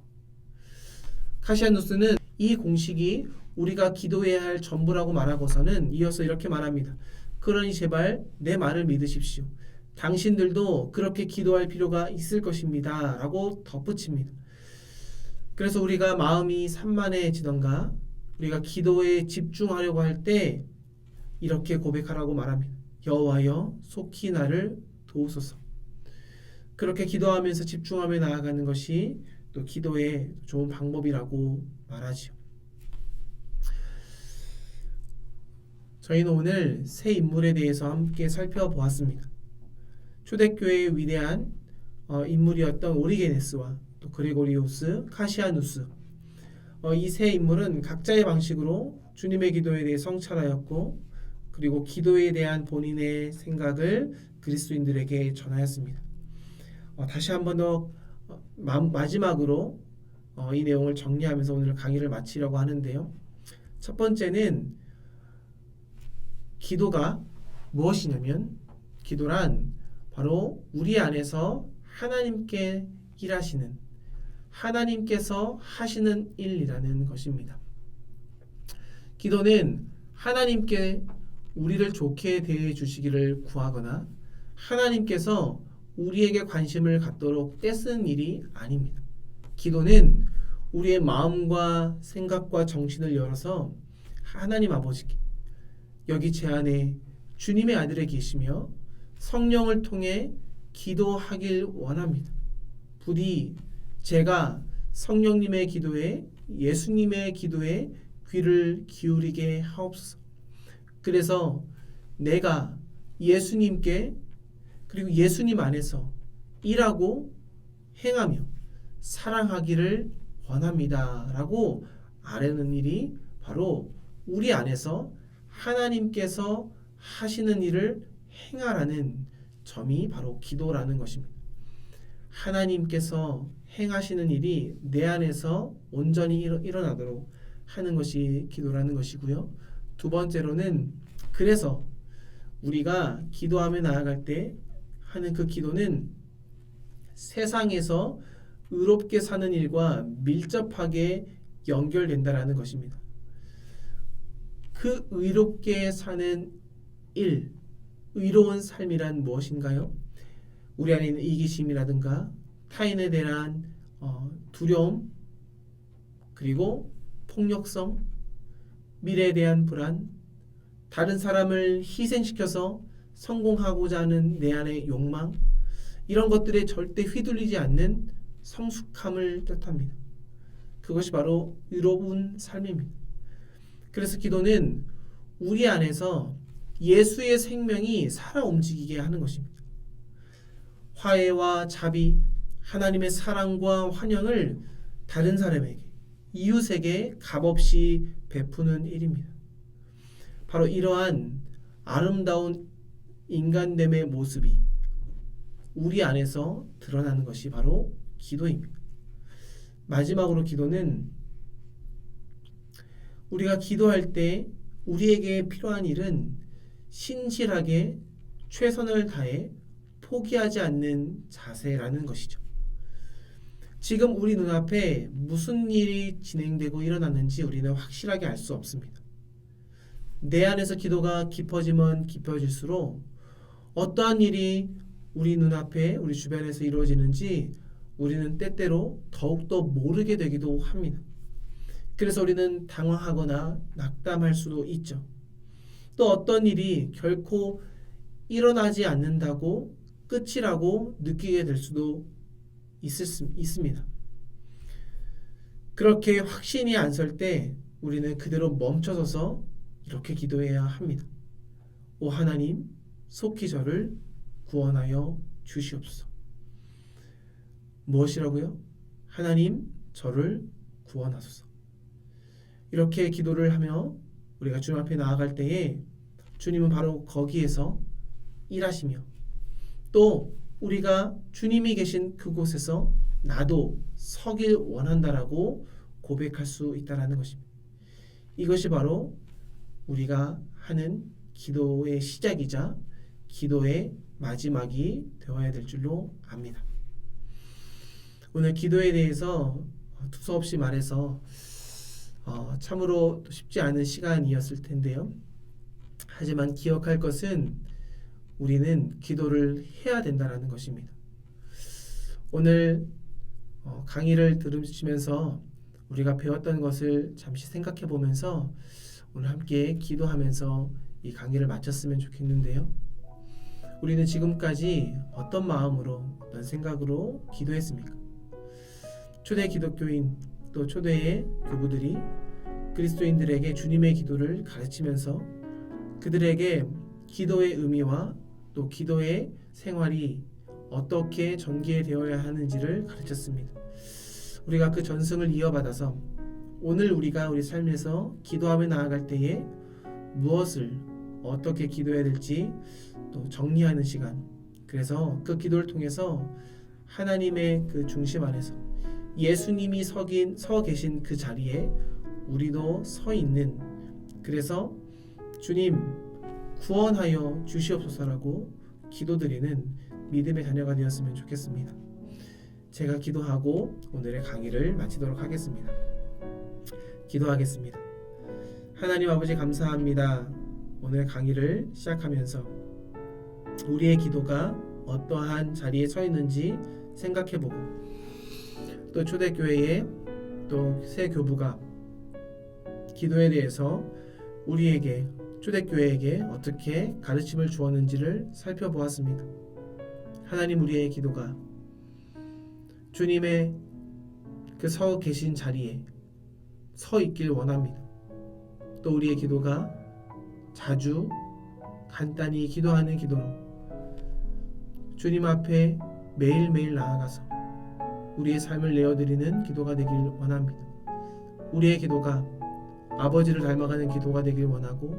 카시아누스는 이 공식이 우리가 기도해야 할 전부라고 말하고서는 이어서 이렇게 말합니다. 그러니 제발 내 말을 믿으십시오. 당신들도 그렇게 기도할 필요가 있을 것입니다. 라고 덧붙입니다. 그래서 우리가 마음이 산만해지던가 우리가 기도에 집중하려고 할 때 이렇게 고백하라고 말합니다. 여호와여 속히 나를 도우소서. 그렇게 기도하면서 집중하며 나아가는 것이 또 기도의 좋은 방법이라고 말하지요. 저희는 오늘 세 인물에 대해서 함께 살펴보았습니다. 초대교회의 위대한 인물이었던 오리게네스와 또 그리고리오스, 카시아누스, 이 세 인물은 각자의 방식으로 주님의 기도에 대해 성찰하였고 그리고 기도에 대한 본인의 생각을 그리스도인들에게 전하였습니다. 다시 한 번 더 마지막으로 이 내용을 정리하면서 오늘 강의를 마치려고 하는데요. 첫 번째는 기도가 무엇이냐면 기도란 바로 우리 안에서 하나님께 일하시는 하나님께서 하시는 일이라는 것입니다. 기도는 하나님께 우리를 좋게 대해 주시기를 구하거나 하나님께서 우리에게 관심을 갖도록 떼쓰는 일이 아닙니다. 기도는 우리의 마음과 생각과 정신을 열어서 하나님 아버지께 여기 제 안에 주님의 아들에 계시며 성령을 통해 기도하길 원합니다. 부디 제가 성령님의 기도에 예수님의 기도에 귀를 기울이게 하옵소서. 그래서 내가 예수님께 그리고 예수님 안에서 일하고 행하며 사랑하기를 원합니다. 라고 아뢰는 일이 바로 우리 안에서 하나님께서 하시는 일을 행하라는 점이 바로 기도라는 것입니다. 하나님께서 행하시는 일이 내 안에서 온전히 일어나도록 하는 것이 기도라는 것이고요. 두 번째로는 그래서 우리가 기도하며 나아갈 때 하는 그 기도는 세상에서 의롭게 사는 일과 밀접하게 연결된다라는 것입니다. 그 의롭게 사는 일, 의로운 삶이란 무엇인가요? 우리 안에 있는 이기심이라든가 타인에 대한 두려움, 그리고 폭력성, 미래에 대한 불안, 다른 사람을 희생시켜서 성공하고자 하는 내 안의 욕망, 이런 것들에 절대 휘둘리지 않는 성숙함을 뜻합니다. 그것이 바로 의로운 삶입니다. 그래서 기도는 우리 안에서 예수의 생명이 살아 움직이게 하는 것입니다. 화해와 자비, 하나님의 사랑과 환영을 다른 사람에게, 이웃에게 값없이 베푸는 일입니다. 바로 이러한 아름다운 인간됨의 모습이 우리 안에서 드러나는 것이 바로 기도입니다. 마지막으로 기도는 우리가 기도할 때 우리에게 필요한 일은 신실하게 최선을 다해 포기하지 않는 자세라는 것이죠. 지금 우리 눈앞에 무슨 일이 진행되고 일어났는지 우리는 확실하게 알 수 없습니다. 내 안에서 기도가 깊어지면 깊어질수록 어떠한 일이 우리 눈앞에 우리 주변에서 이루어지는지 우리는 때때로 더욱더 모르게 되기도 합니다. 그래서 우리는 당황하거나 낙담할 수도 있죠. 또 어떤 일이 결코 일어나지 않는다고 끝이라고 느끼게 될 수도 있습니다. 그렇게 확신이 안 설 때 우리는 그대로 멈춰서서 이렇게 기도해야 합니다. 오 하나님, 속히 저를 구원하여 주시옵소서. 무엇이라고요? 하나님, 저를 구원하소서. 이렇게 기도를 하며 우리가 주님 앞에 나아갈 때에 주님은 바로 거기에서 일하시며 또 우리가 주님이 계신 그곳에서 나도 서길 원한다라고 고백할 수 있다는 것입니다. 이것이 바로 우리가 하는 기도의 시작이자 기도의 마지막이 되어야 될 줄로 압니다. 오늘 기도에 대해서 두서없이 말해서 참으로 쉽지 않은 시간이었을 텐데요. 하지만 기억할 것은 우리는 기도를 해야 된다는 것입니다. 오늘 강의를 들으시면서 우리가 배웠던 것을 잠시 생각해 보면서 오늘 함께 기도하면서 이 강의를 마쳤으면 좋겠는데요. 우리는 지금까지 어떤 마음으로, 어떤 생각으로 기도했습니까? 초대 기독교인 또 초대의 교부들이 그리스도인들에게 주님의 기도를 가르치면서 그들에게 기도의 의미와 또 기도의 생활이 어떻게 전개되어야 하는지를 가르쳤습니다. 우리가 그 전승을 이어받아서 오늘 우리가 우리 삶에서 기도하며 나아갈 때에 무엇을 어떻게 기도해야 될지 또 정리하는 시간, 그래서 그 기도를 통해서 하나님의 그 중심 안에서 예수님이 서 계신 그 자리에 우리도 서 있는, 그래서 주님 구원하여 주시옵소서라고 기도드리는 믿음의 자녀가 되었으면 좋겠습니다. 제가 기도하고 오늘의 강의를 마치도록 하겠습니다. 기도하겠습니다. 하나님 아버지 감사합니다. 오늘 강의를 시작하면서 우리의 기도가 어떠한 자리에 서 있는지 생각해보고 또 초대교회에 또 새 교부가 기도에 대해서 우리에게 초대교회에게 어떻게 가르침을 주었는지를 살펴보았습니다. 하나님, 우리의 기도가 주님의 그 서 계신 자리에 서 있길 원합니다. 또 우리의 기도가 자주 간단히 기도하는 기도로 주님 앞에 매일매일 나아가서 우리의 삶을 내어드리는 기도가 되길 원합니다. 우리의 기도가 아버지를 닮아가는 기도가 되길 원하고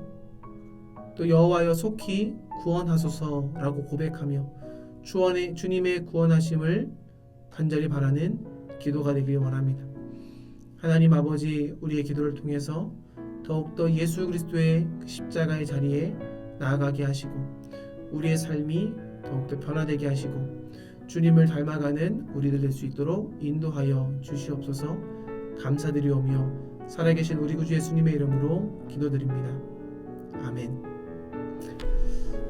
또 여호와여 속히 구원하소서라고 고백하며 주님의 구원하심을 간절히 바라는 기도가 되길 원합니다. 하나님 아버지, 우리의 기도를 통해서 더욱더 예수 그리스도의 그 십자가의 자리에 나아가게 하시고 우리의 삶이 더욱더 변화되게 하시고 주님을 닮아가는 우리들 될 수 있도록 인도하여 주시옵소서. 감사드리오며 살아계신 우리 구주 예수님의 이름으로 기도드립니다. 아멘.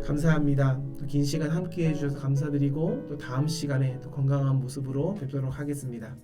감사합니다. 또 긴 시간 함께 해주셔서 감사드리고 또 다음 시간에 또 건강한 모습으로 뵙도록 하겠습니다.